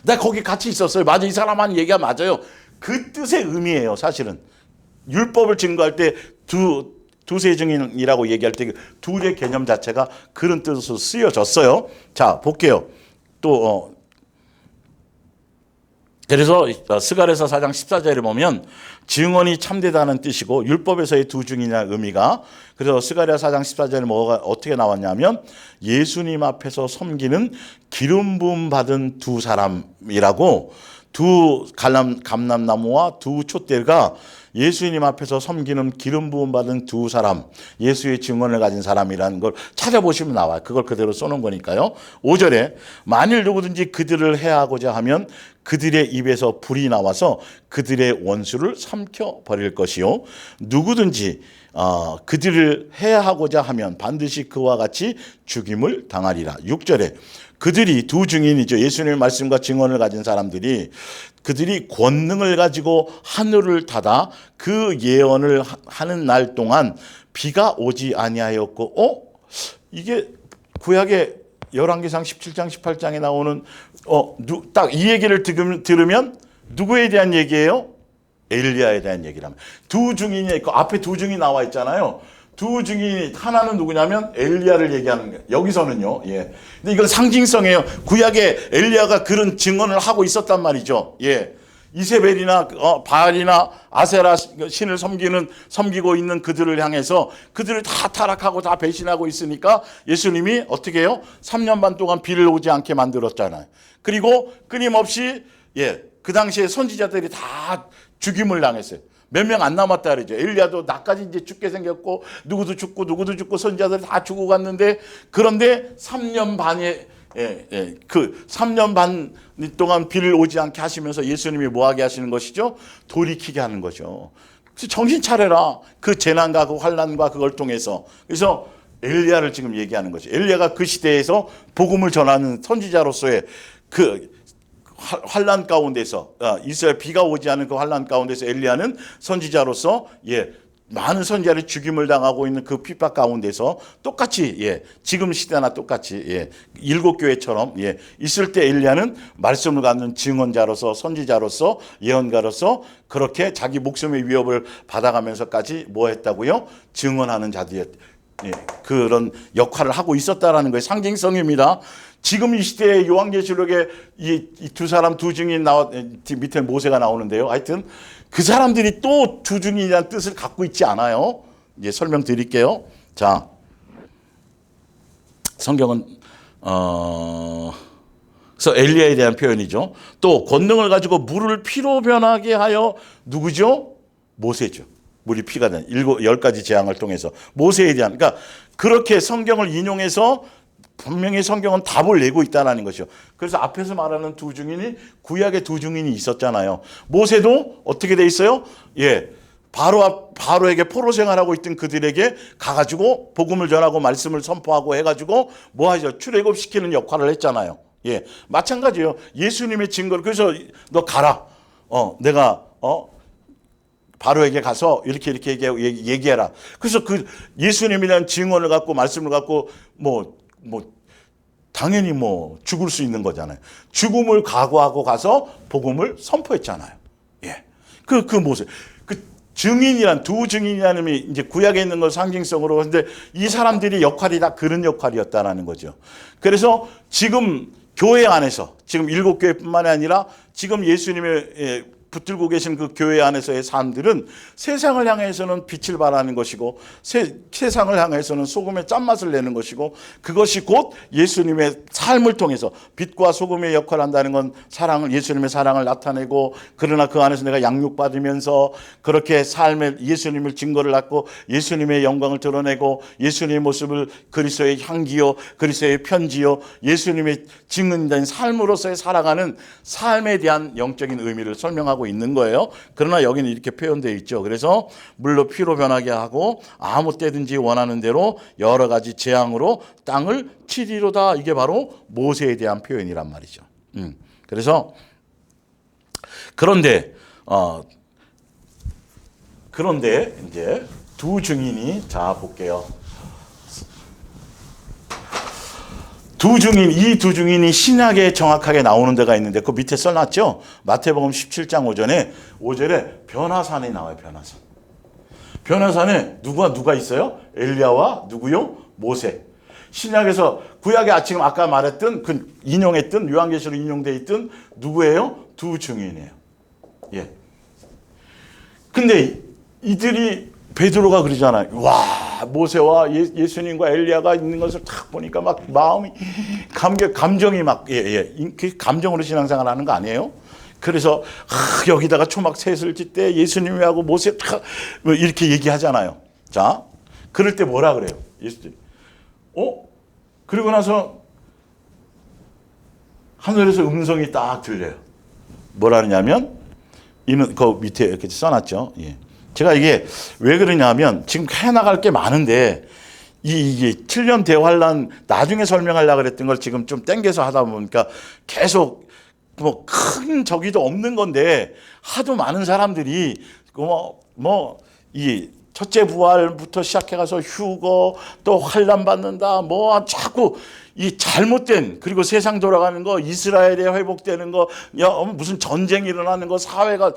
나 거기 같이 있었어요. 맞아, 이 사람 하는 얘기가 맞아요. 그 뜻의 의미예요, 사실은. 율법을 증거할 때 두세 증인이라고 얘기할 때 둘의 개념 자체가 그런 뜻으로 쓰여졌어요. 자, 볼게요. 또 그래서 스가랴서 4장 14절에 보면 증언이 참되다는 뜻이고 율법에서의 두 증인이라는 의미가, 그래서 스가랴 4장 14절에 뭐가 어떻게 나왔냐면 예수님 앞에서 섬기는 기름 부음 받은 두 사람이라고, 두 감람나무와 두 촛대가 예수님 앞에서 섬기는 기름 부음 받은 두 사람, 예수의 증언을 가진 사람이라는 걸 찾아보시면 나와요. 그걸 그대로 써놓은 거니까요. 5절에 만일 누구든지 그들을 해하고자 하면 그들의 입에서 불이 나와서 그들의 원수를 삼켜버릴 것이요, 누구든지 그들을 해하고자 하면 반드시 그와 같이 죽임을 당하리라. 6절에 그들이 두 증인이죠. 예수님의 말씀과 증언을 가진 사람들이, 그들이 권능을 가지고 하늘을 닫아 그 예언을 하는 날 동안 비가 오지 아니하였고, 이게 구약의 열왕기상 17장 18장에 나오는 딱 이 얘기를 들으면 누구에 대한 얘기예요? 엘리야에 대한 얘기라면. 두 증인이 있고 앞에 두 증인이 나와 있잖아요. 두 증인이 하나는 누구냐면 엘리야를 얘기하는 거예요. 여기서는요. 근데 이건 상징성이에요. 구약에 엘리야가 그런 증언을 하고 있었단 말이죠. 이세벨이나 바알이나 아세라 신을 섬기고 있는 그들을 향해서 그들을 다 타락하고 다 배신하고 있으니까 예수님이 어떻게 해요? 3년 반 동안 비를 오지 않게 만들었잖아요. 그리고 끊임없이 그 당시에 선지자들이 다 죽임을 당했어요. 몇 명 안 남았다 그러죠. 엘리야도 나까지 이제 죽게 생겼고 누구도 죽고 선지자들이 다 죽어 갔는데, 그런데 3년 반에 그 3년 반 동안 비를 오지 않게 하시면서 예수님이 뭐하게 하시는 것이죠? 돌이키게 하는 거죠. 그래서 정신 차려라. 그 재난과 그 환난과 그걸 통해서. 그래서 엘리야를 지금 얘기하는 거죠. 엘리야가 그 시대에서 복음을 전하는 선지자로서의 그 환난 가운데서, 이스라엘 비가 오지 않은 그 환난 가운데서 엘리야는 선지자로서 많은 선지자들이 죽임을 당하고 있는 그 핍박 가운데서 똑같이 지금 시대나 똑같이 일곱 교회처럼 있을 때 엘리야는 말씀을 갖는 증언자로서 선지자로서 예언가로서 그렇게 자기 목숨의 위협을 받아가면서까지 뭐 했다고요? 증언하는 자들이 그런 역할을 하고 있었다라는 거예요. 상징성입니다. 지금 이 시대에 요한계시록에 이 두 사람 두 증인 밑에 모세가 나오는데요. 하여튼 그 사람들이 또 두 증인이라는 뜻을 갖고 있지 않아요. 이제 설명드릴게요. 자, 성경은 그래서 엘리야에 대한 표현이죠. 또 권능을 가지고 물을 피로 변하게 하여 누구죠? 모세죠. 물이 피가 된 10가지 재앙을 통해서 모세에 대한, 그러니까 그렇게 성경을 인용해서 분명히 성경은 답을 내고 있다는 것이죠. 그래서 앞에서 말하는 두 증인이 구약의 두 증인이 있었잖아요. 모세도 어떻게 돼 있어요? 예, 바로에게 포로 생활하고 있던 그들에게 가가지고 복음을 전하고 말씀을 선포하고 해가지고 뭐 하죠? 출애굽시키는 역할을 했잖아요. 예, 마찬가지예요. 예수님의 증거를 그래서 너 가라. 내가 바로에게 가서 이렇게 얘기해라. 그래서 그 예수님이라는 증언을 갖고 말씀을 갖고 당연히 죽을 수 있는 거잖아요. 죽음을 각오하고 가서 복음을 선포했잖아요. 예. 그 모습. 그 증인이란 두 증인이라는 게 이제 구약에 있는 걸 상징성으로 근데 이 사람들이 역할이 다 그런 역할이었다라는 거죠. 그래서 지금 교회 안에서 지금 7교회뿐만이 아니라 지금 예수님의 붙들고 계신 그 교회 안에서의 삶들은 세상을 향해서는 빛을 발하는 것이고 세상을 향해서는 소금의 짠맛을 내는 것이고 그것이 곧 예수님의 삶을 통해서 빛과 소금의 역할을 한다는 건 예수님의 사랑을 나타내고 그러나 그 안에서 내가 양육받으면서 그렇게 삶의 예수님을 증거를 갖고 예수님의 영광을 드러내고 예수님의 모습을 그리스도의 향기요 그리스도의 편지요 예수님의 증인된 삶으로서의 살아가는 삶에 대한 영적인 의미를 설명하고 있는 거예요. 그러나 여기는 이렇게 표현되어 있죠. 그래서 물로 피로 변하게 하고 아무 때든지 원하는 대로 여러 가지 재앙으로 땅을 치리로다. 이게 바로 모세에 대한 표현이란 말이죠. 그래서 그런데 이제 두 증인이 자 볼게요. 이 두 증인이 신약에 정확하게 나오는 데가 있는데 그 밑에 써놨죠. 마태복음 17장 5절에 변화산이 나와요. 변화산에 누가 있어요? 엘리야와 누구요? 모세. 신약에서 구약에 지금 아까 말했던 그 인용했던 요한계시록 인용돼 있던 누구예요? 두 증인이에요. 예. 근데 이들이 베드로가 그러잖아요. 와, 모세와 예수님과 엘리야가 있는 것을 딱 보니까 막 마음이 감정이 막 감정으로 신앙생활 하는 거 아니에요? 그래서 여기다가 초막 셋을 짓대 예수님하고 모세 뭐 이렇게 얘기하잖아요. 자, 그럴 때 뭐라 그래요? 예수님. 그리고 나서 하늘에서 음성이 딱 들려요. 뭐라 그러냐면 이는 그 밑에 이렇게 써놨죠. 예. 제가 이게 왜 그러냐면 지금 해나갈 게 많은데 이게 7년 대환란 나중에 설명하려고 그랬던 걸 지금 좀 땡겨서 하다 보니까 계속 큰 저기도 없는 건데 하도 많은 사람들이 이 첫째 부활부터 시작해가서 휴거 또 환란 받는다 자꾸 이 잘못된 그리고 세상 돌아가는 거 이스라엘에 회복되는 거 무슨 전쟁이 일어나는 거 사회가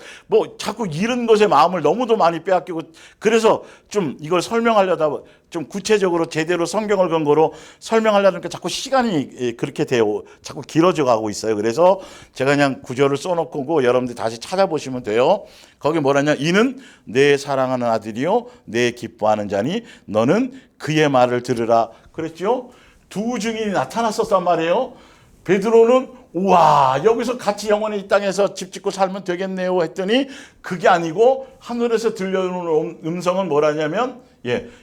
자꾸 이런 것에 마음을 너무도 많이 빼앗기고 그래서 좀 이걸 설명하려다 좀 구체적으로 제대로 성경을 근거로 설명하려니까 자꾸 시간이 그렇게 돼요. 자꾸 길어져 가고 있어요. 그래서 제가 그냥 구절을 써놓고 여러분들 다시 찾아보시면 돼요. 거기 뭐라냐 이는 내 사랑하는 아들이요 내 기뻐하는 자니 너는 그의 말을 들으라 그랬죠. 두 증인이 나타났었단 말이에요. 베드로는 우와 여기서 같이 이 땅에서 집 짓고 살면 되겠네요 했더니 그게 아니고 하늘에서 들려오는 음성은 뭐라냐면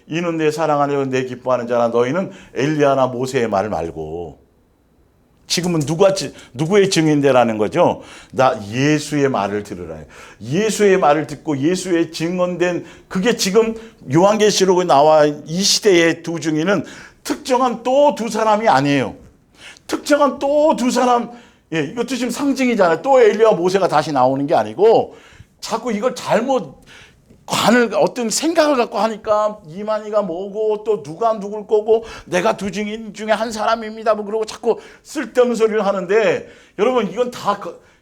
이는 내 사랑하는 내 기뻐하는 자나 너희는 엘리야나 모세의 말을 말고 지금은 누구의 증인대라는 거죠. 나 예수의 말을 들으라. 예수의 말을 듣고 예수의 증언된 그게 지금 요한계시록에 나와 이 시대의 두 증인은 특정한 또 두 사람이 아니에요. 특정한 또 두 사람, 이것도 지금 상징이잖아요. 또 엘리야와 모세가 다시 나오는 게 아니고 자꾸 이걸 잘못 어떤 생각을 갖고 하니까 이만희가 뭐고 또 누가 누굴 거고 내가 두 증인 중에 한 사람입니다. 그러고 자꾸 쓸데없는 소리를 하는데 여러분 이건 다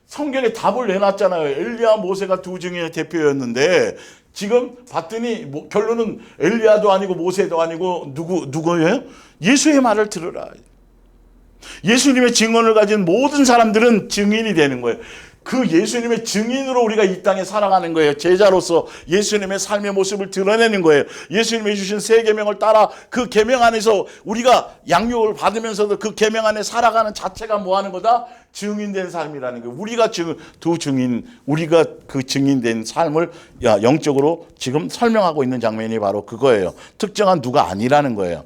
성경에 답을 내놨잖아요. 엘리야 모세가 두 증인의 대표였는데 지금 봤더니 결론은 엘리야도 아니고 모세도 아니고 누구예요? 예수의 말을 들으라. 예수님의 증언을 가진 모든 사람들은 증인이 되는 거예요. 그 예수님의 증인으로 우리가 이 땅에 살아가는 거예요. 제자로서 예수님의 삶의 모습을 드러내는 거예요. 예수님이 주신 새 계명을 따라 그 계명 안에서 우리가 양육을 받으면서도 그 계명 안에 살아가는 자체가 뭐 하는 거다? 증인된 삶이라는 거예요. 우리가 그 증인된 삶을 영적으로 지금 설명하고 있는 장면이 바로 그거예요. 특정한 누가 아니라는 거예요.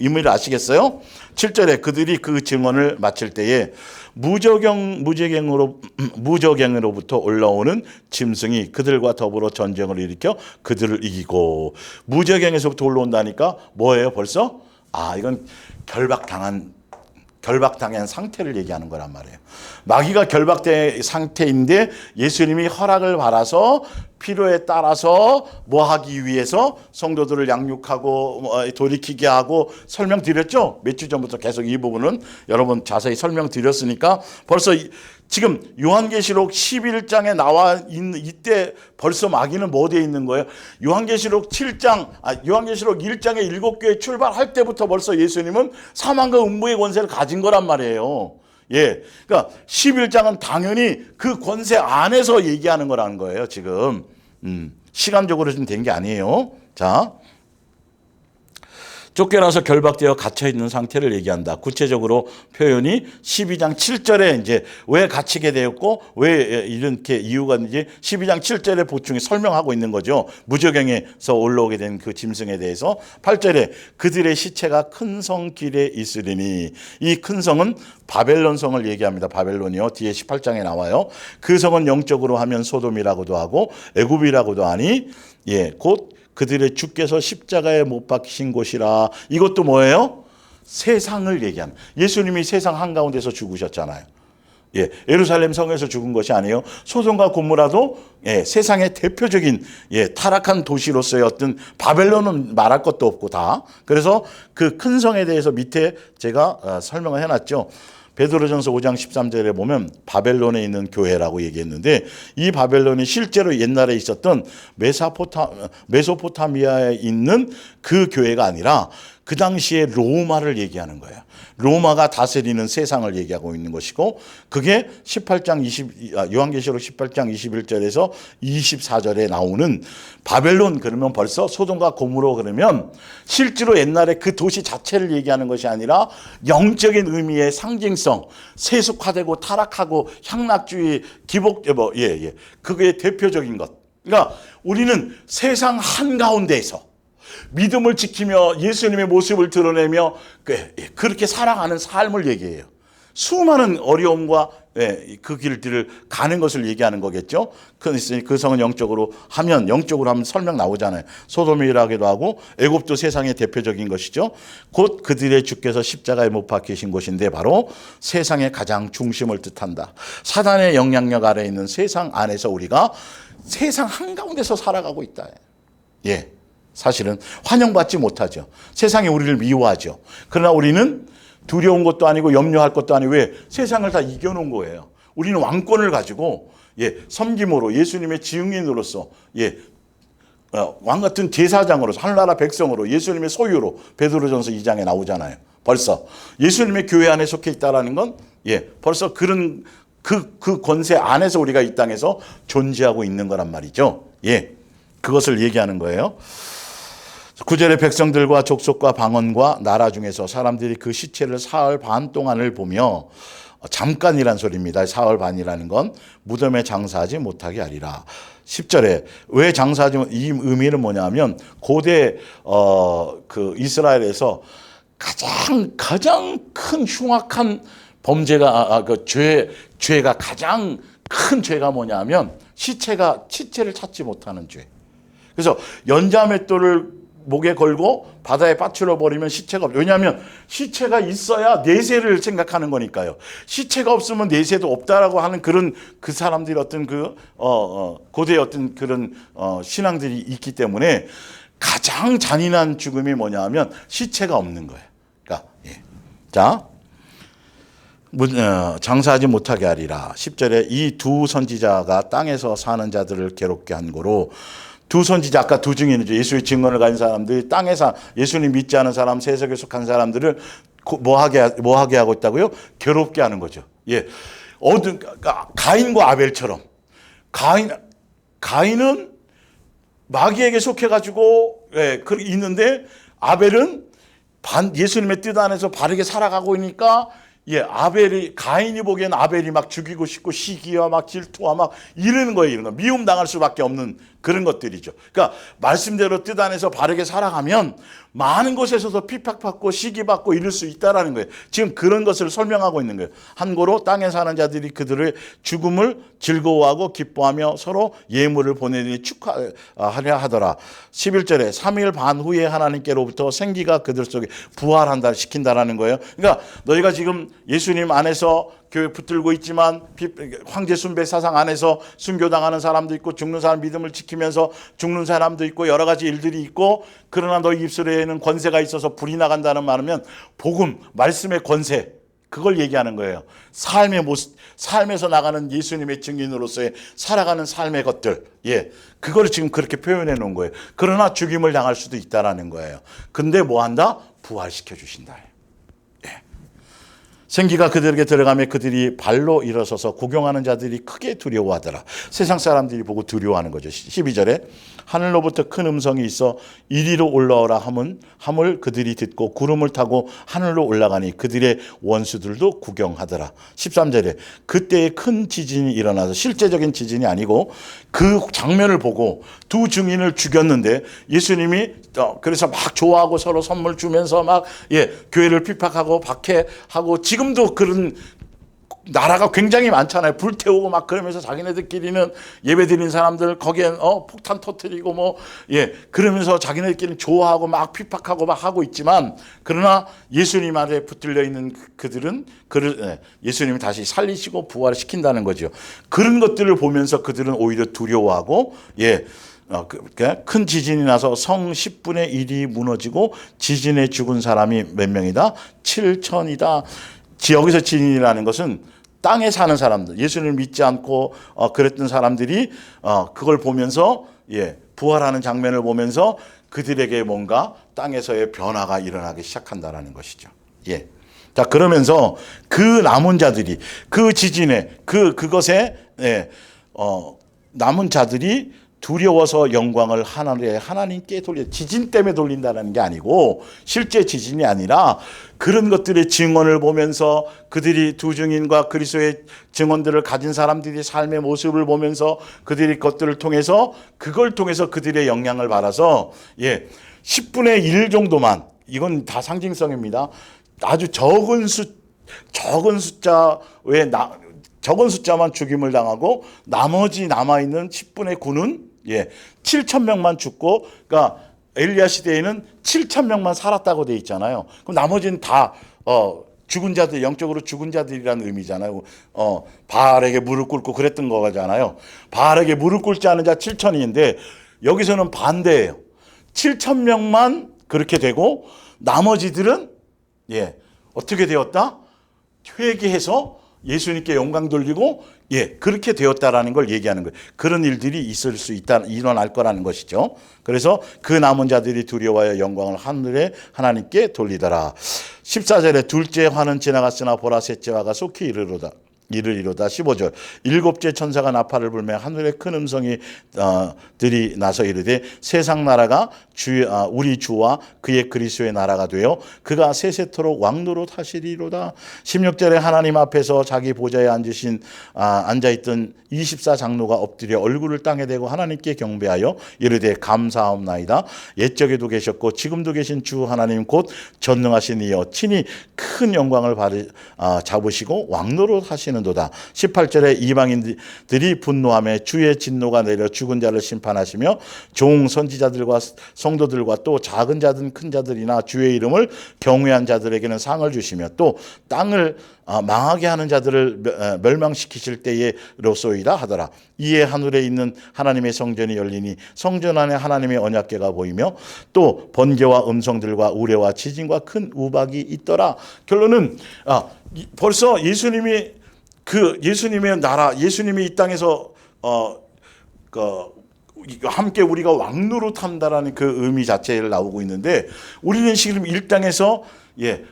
의미를 아시겠어요? 7절에 그들이 그 증언을 마칠 때에 무저갱으로부터 올라오는 짐승이 그들과 더불어 전쟁을 일으켜 그들을 이기고, 무저갱에서부터 올라온다니까 뭐예요? 벌써 이건 결박당한 상태를 얘기하는 거란 말이에요. 마귀가 결박된 상태인데 예수님이 허락을 받아서 필요에 따라서 뭐 하기 위해서 성도들을 양육하고 돌이키게 하고 설명드렸죠. 몇 주 전부터 계속 이 부분은 여러분 자세히 설명드렸으니까 벌써 지금 요한계시록 11장에 나와 있는 이때 벌써 마귀는 뭐 되어 있는 거예요? 요한계시록 1장에 7교회 출발할 때부터 벌써 예수님은 사망과 음부의 권세를 가진 거란 말이에요. 예. 그러니까 11장은 당연히 그 권세 안에서 얘기하는 거라는 거예요, 지금. 시간적으로 좀 된 게 아니에요. 자. 쫓겨나서 결박되어 갇혀 있는 상태를 얘기한다. 구체적으로 표현이 12장 7절에 이제 왜 갇히게 되었고 왜 이렇게 이유가 있는지 12장 7절에 보충해 설명하고 있는 거죠. 무저갱에서 올라오게 된 그 짐승에 대해서 8절에 그들의 시체가 큰 성 길에 있으리니, 이 큰 성은 바벨론 성을 얘기합니다. 바벨론이요. 뒤에 18장에 나와요. 그 성은 영적으로 하면 소돔이라고도 하고 애굽이라고도 하니, 곧 그들의 주께서 십자가에 못 박히신 곳이라. 이것도 뭐예요? 세상을 얘기하는, 예수님이 세상 한가운데서 죽으셨잖아요. 예루살렘 성에서 죽은 것이 아니에요. 소돔과 고모라도 세상의 대표적인 타락한 도시로서의 어떤, 바벨론은 말할 것도 없고 다. 그래서 그 큰 성에 대해서 밑에 제가 설명을 해놨죠. 베드로전서 5장 13절에 보면 바벨론에 있는 교회라고 얘기했는데, 이 바벨론이 실제로 옛날에 있었던 메소포타미아에 있는 그 교회가 아니라 그 당시에 로마를 얘기하는 거예요. 로마가 다스리는 세상을 얘기하고 있는 것이고, 그게 요한계시록 18장 21절에서 24절에 나오는 바벨론, 그러면 벌써 소돔과 고모로, 그러면 실제로 옛날에 그 도시 자체를 얘기하는 것이 아니라 영적인 의미의 상징성, 세속화되고 타락하고 향락주의 그게 대표적인 것. 그러니까 우리는 세상 한가운데에서 믿음을 지키며 예수님의 모습을 드러내며 그렇게 살아가는 삶을 얘기해요. 수많은 어려움과 그 길들을 가는 것을 얘기하는 거겠죠. 그 성은 영적으로 하면 설명 나오잖아요. 소돔이라기도 하고 애굽도 세상의 대표적인 것이죠. 곧 그들의 주께서 십자가에 못 박히신 곳인데 바로 세상의 가장 중심을 뜻한다. 사단의 영향력 아래에 있는 세상 안에서 우리가 세상 한가운데서 살아가고 있다. 사실은 환영받지 못하죠. 세상이 우리를 미워하죠. 그러나 우리는 두려운 것도 아니고 염려할 것도 아니고, 왜? 세상을 다 이겨놓은 거예요. 우리는 왕권을 가지고 섬김으로 예수님의 증인으로서 왕 같은 제사장으로서 하늘나라 백성으로 예수님의 소유로 베드로전서 2장에 나오잖아요. 벌써 예수님의 교회 안에 속해 있다라는 건 벌써 그런 그 권세 안에서 우리가 이 땅에서 존재하고 있는 거란 말이죠. 그것을 얘기하는 거예요. 9절의 백성들과 족속과 방언과 나라 중에서 사람들이 그 시체를 사흘 반 동안을 보며, 잠깐이란 소리입니다. 사흘 반이라는 건 무덤에 장사하지 못하게 하리라. 10절에 왜 장사하지 못, 이 의미는 뭐냐면 고대 그 이스라엘에서 가장 큰 흉악한 범죄가 죄가 가장 큰 죄가 뭐냐면 시체를 찾지 못하는 죄. 그래서 연자맷돌을 목에 걸고 바다에 빠뜨려 버리면 시체가 없어요. 왜냐하면 시체가 있어야 내세를 생각하는 거니까요. 시체가 없으면 내세도 없다라고 하는 그 사람들이 어떤 고대의 어떤 그런 신앙들이 있기 때문에 가장 잔인한 죽음이 뭐냐면 시체가 없는 거예요. 그러니까 자, 장사하지 못하게 하리라. 10절에 이 두 선지자가 땅에서 사는 자들을 괴롭게 한 거로, 두 선지자, 아까 두 증인이죠. 예수의 증언을 가진 사람들이 땅에서 예수님 믿지 않은 사람, 세속에 속한 사람들을 뭐 하게 하고 있다고요? 괴롭게 하는 거죠. 가인과 아벨처럼. 가인은 마귀에게 속해가지고 있는데, 아벨은 예수님의 뜻 안에서 바르게 살아가고 있으니까 가인이 보기엔 아벨이 막 죽이고 싶고 시기와 막 질투와 막 이러는 거예요. 이런 거. 미움 당할 수밖에 없는 그런 것들이죠. 그러니까 말씀대로 뜻 안에서 바르게 살아가면 많은 곳에서도 핍박받고 시기받고 이럴 수 있다라는 거예요. 지금 그런 것을 설명하고 있는 거예요. 한고로 땅에 사는 자들이 그들의 죽음을 즐거워하고 기뻐하며 서로 예물을 보내니 축하하려 하더라. 11절에 3일 반 후에 하나님께로부터 생기가 그들 속에 부활한다 시킨다라는 거예요. 그러니까 너희가 지금 예수님 안에서 교회 붙들고 있지만 황제 숭배 사상 안에서 순교당하는 사람도 있고 죽는 사람 믿음을 지키면서 죽는 사람도 있고 여러 가지 일들이 있고, 그러나 너희 입술에는 권세가 있어서 불이 나간다는 말이면 복음, 말씀의 권세, 그걸 얘기하는 거예요. 삶의 모습, 삶에서 나가는 예수님의 증인으로서의 살아가는 삶의 것들, 그걸 지금 그렇게 표현해 놓은 거예요. 그러나 죽임을 당할 수도 있다라는 거예요. 근데 뭐 한다? 부활시켜 주신다. 생기가 그들에게 들어가며 그들이 발로 일어서서 구경하는 자들이 크게 두려워하더라. 세상 사람들이 보고 두려워하는 거죠. 12절에 하늘로부터 큰 음성이 있어 이리로 올라오라 함을 그들이 듣고 구름을 타고 하늘로 올라가니 그들의 원수들도 구경하더라. 13절에 그때에 큰 지진이 일어나서, 실제적인 지진이 아니고 그 장면을 보고 두 증인을 죽였는데 예수님이 그래서 막 좋아하고 서로 선물 주면서 막 교회를 핍박하고 박해하고, 지금도 그런 나라가 굉장히 많잖아요. 불태우고 막 그러면서 자기네들끼리는 예배드린 사람들 거기에 폭탄 터뜨리고 그러면서 자기네들끼리는 좋아하고 막 핍박하고 막 하고 있지만, 그러나 예수님 아래 붙들려 있는 그들은 예수님이 다시 살리시고 부활을 시킨다는 거죠. 그런 것들을 보면서 그들은 오히려 두려워하고 큰 지진이 나서 성 10분의 1이 무너지고 지진에 죽은 사람이 몇 명이다? 7천이다. 여기서 지진이라는 것은 땅에 사는 사람들, 예수님을 믿지 않고 그랬던 사람들이 그걸 보면서 부활하는 장면을 보면서 그들에게 뭔가 땅에서의 변화가 일어나기 시작한다라는 것이죠. 자, 그러면서 그 남은 자들이 그 지진에 그것에 남은 자들이 두려워서 영광을 하나님께 돌려, 지진 때문에 돌린다는 게 아니고 실제 지진이 아니라 그런 것들의 증언을 보면서 그들이 두 증인과 그리스도의 증언들을 가진 사람들이 삶의 모습을 보면서 그들이 것들을 통해서 그걸 통해서 그들의 영향을 받아서 10분의 1 정도만, 이건 다 상징성입니다. 아주 적은 숫자만 죽임을 당하고 나머지 남아있는 10분의 9는 7천 명만 죽고, 그러니까 엘리야 시대에는 7천 명만 살았다고 돼 있잖아요. 그럼 나머지는 다 죽은 자들, 영적으로 죽은 자들이라는 의미잖아요. 바알에게 무릎 꿇고 그랬던 거잖아요. 바알에게 무릎 꿇지 않은 자 7천인데 여기서는 반대예요. 7천 명만 그렇게 되고 나머지들은 어떻게 되었다? 회개해서 예수님께 영광 돌리고 그렇게 되었다라는 걸 얘기하는 거예요. 그런 일들이 있을 수 있다, 일어날 거라는 것이죠. 그래서 그 남은 자들이 두려워하여 영광을 하나님께 돌리더라. 14절에 둘째 화는 지나갔으나 보라 셋째 화가 속히 이르리로다. 15절 일곱째 천사가 나팔을 불며 하늘에 큰 음성이 들이 나서 이르되 세상 나라가 우리 주와 그의 그리스도의 나라가 되어 그가 세세토록 왕노릇 하시리로다. 16절에 하나님 앞에서 자기 보좌에 앉아있던 24장로가 엎드려 얼굴을 땅에 대고 하나님께 경배하여 이르되 감사하옵나이다. 옛적에도 계셨고 지금도 계신 주 하나님 곧 전능하신 이여 친히 큰 영광을 잡으시고 왕노릇 하시는도다. 18절에 이방인들이 분노하며 주의 진노가 내려 죽은 자를 심판하시며 종 선지자들과 성도들과 또 작은 자든 큰 자들이나 주의 이름을 경외한 자들에게는 상을 주시며 또 땅을 망하게 하는 자들을 멸망시키실 때에로소이다 하더라. 이에 하늘에 있는 하나님의 성전이 열리니 성전 안에 하나님의 언약궤가 보이며 또 번개와 음성들과 우레와 지진과 큰 우박이 있더라. 결론은 벌써 예수님의 나라, 예수님이 이 땅에서 함께 우리가 왕노릇 한다라는 그 의미 자체를 나오고 있는데, 우리는 지금 이 땅에서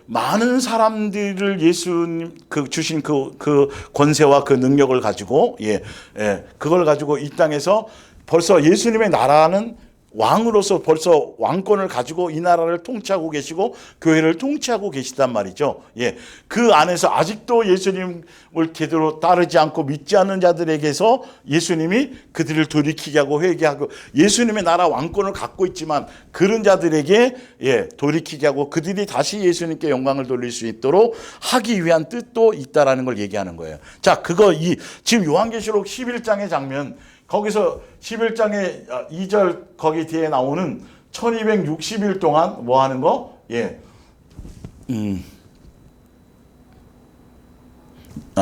많은 사람들을 예수님 주신 그 권세와 그 능력을 가지고 그걸 가지고 이 땅에서 벌써 예수님의 나라는 왕으로서 벌써 왕권을 가지고 이 나라를 통치하고 계시고 교회를 통치하고 계시단 말이죠. 예. 그 안에서 아직도 예수님을 제대로 따르지 않고 믿지 않는 자들에게서 예수님이 그들을 돌이키게 하고 회개하고 예수님의 나라 왕권을 갖고 있지만 그런 자들에게 돌이키게 하고 그들이 다시 예수님께 영광을 돌릴 수 있도록 하기 위한 뜻도 있다라는 걸 얘기하는 거예요. 자, 그거 지금 요한계시록 11장의 장면 거기서 11장의 2절 거기 뒤에 나오는 1260일 동안 뭐 하는 거?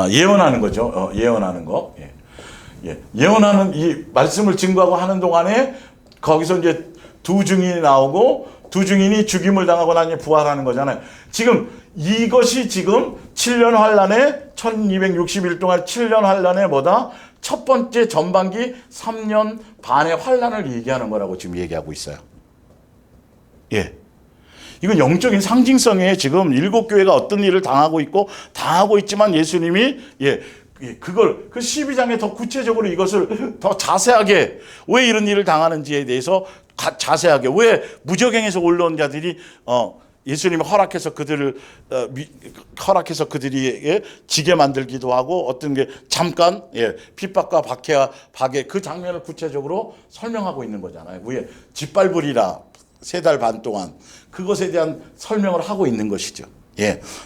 예언하는 거죠. 예언하는 거. 예언하는 이 말씀을 증거하고 하는 동안에 거기서 이제 두 증인이 나오고 두 증인이 죽임을 당하고 나니 부활하는 거잖아요. 지금 이것이 지금 7년 환란에 1260일 동안 7년 환란에 뭐다? 첫 번째 전반기 3년 반의 환란을 얘기하는 거라고 지금 얘기하고 있어요. 예. 이건 영적인 상징성에 지금 7교회가 어떤 일을 당하고 있고 당하고 있지만 예수님이 그걸 그 12장에 더 구체적으로 이것을 더 자세하게 왜 이런 일을 당하는지에 대해서 자세하게 왜 무저갱에서 올라온 자들이 예수님이 허락해서 그들이 지게 만들기도 하고 어떤 게 잠깐 핍박과 박해 그 장면을 구체적으로 설명하고 있는 거잖아요. 왜 짓밟으리라 3달 반 동안 그것에 대한 설명을 하고 있는 것이죠.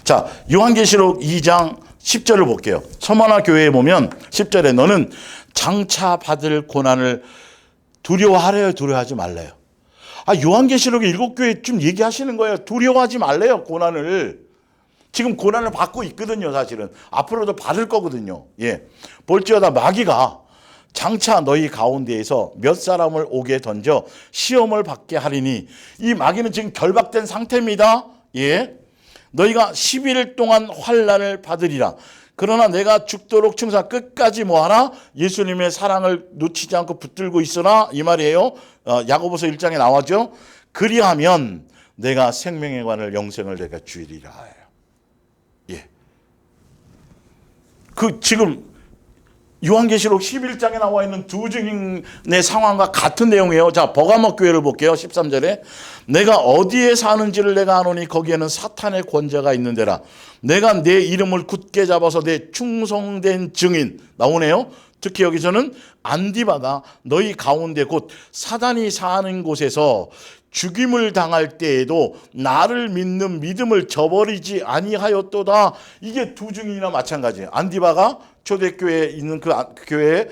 자, 요한계시록 2장 10절을 볼게요. 서머나 교회에 보면 10절에 너는 장차 받을 고난을 두려워하래요, 두려워하지 말래요. 요한계시록에 7교회 좀 얘기하시는 거예요. 두려워하지 말래요, 고난을. 지금 고난을 받고 있거든요, 사실은. 앞으로도 받을 거거든요. 볼지어다 마귀가 장차 너희 가운데에서 몇 사람을 오게 던져 시험을 받게 하리니 이 마귀는 지금 결박된 상태입니다. 너희가 11일 동안 환난을 받으리라. 그러나 내가 죽도록 충사 끝까지 뭐하라? 예수님의 사랑을 놓치지 않고 붙들고 있으나 이 말이에요. 야고보서 1장에 나와죠. 그리하면 내가 생명의 관을 영생을 내가 주리라. 그 지금 요한계시록 11장에 나와 있는 두 증인의 상황과 같은 내용이에요. 자, 버가모 교회를 볼게요. 13절에 내가 어디에 사는지를 내가 아노니 거기에는 사탄의 권자가 있는데라. 내가 내 이름을 굳게 잡아서 내 충성된 증인 나오네요. 특히 여기서는 안디바가 너희 가운데 곧 사단이 사는 곳에서 죽임을 당할 때에도 나를 믿는 믿음을 저버리지 아니하였도다. 이게 두 증인이나 마찬가지예요. 안디바가 초대교회에 있는 그 교회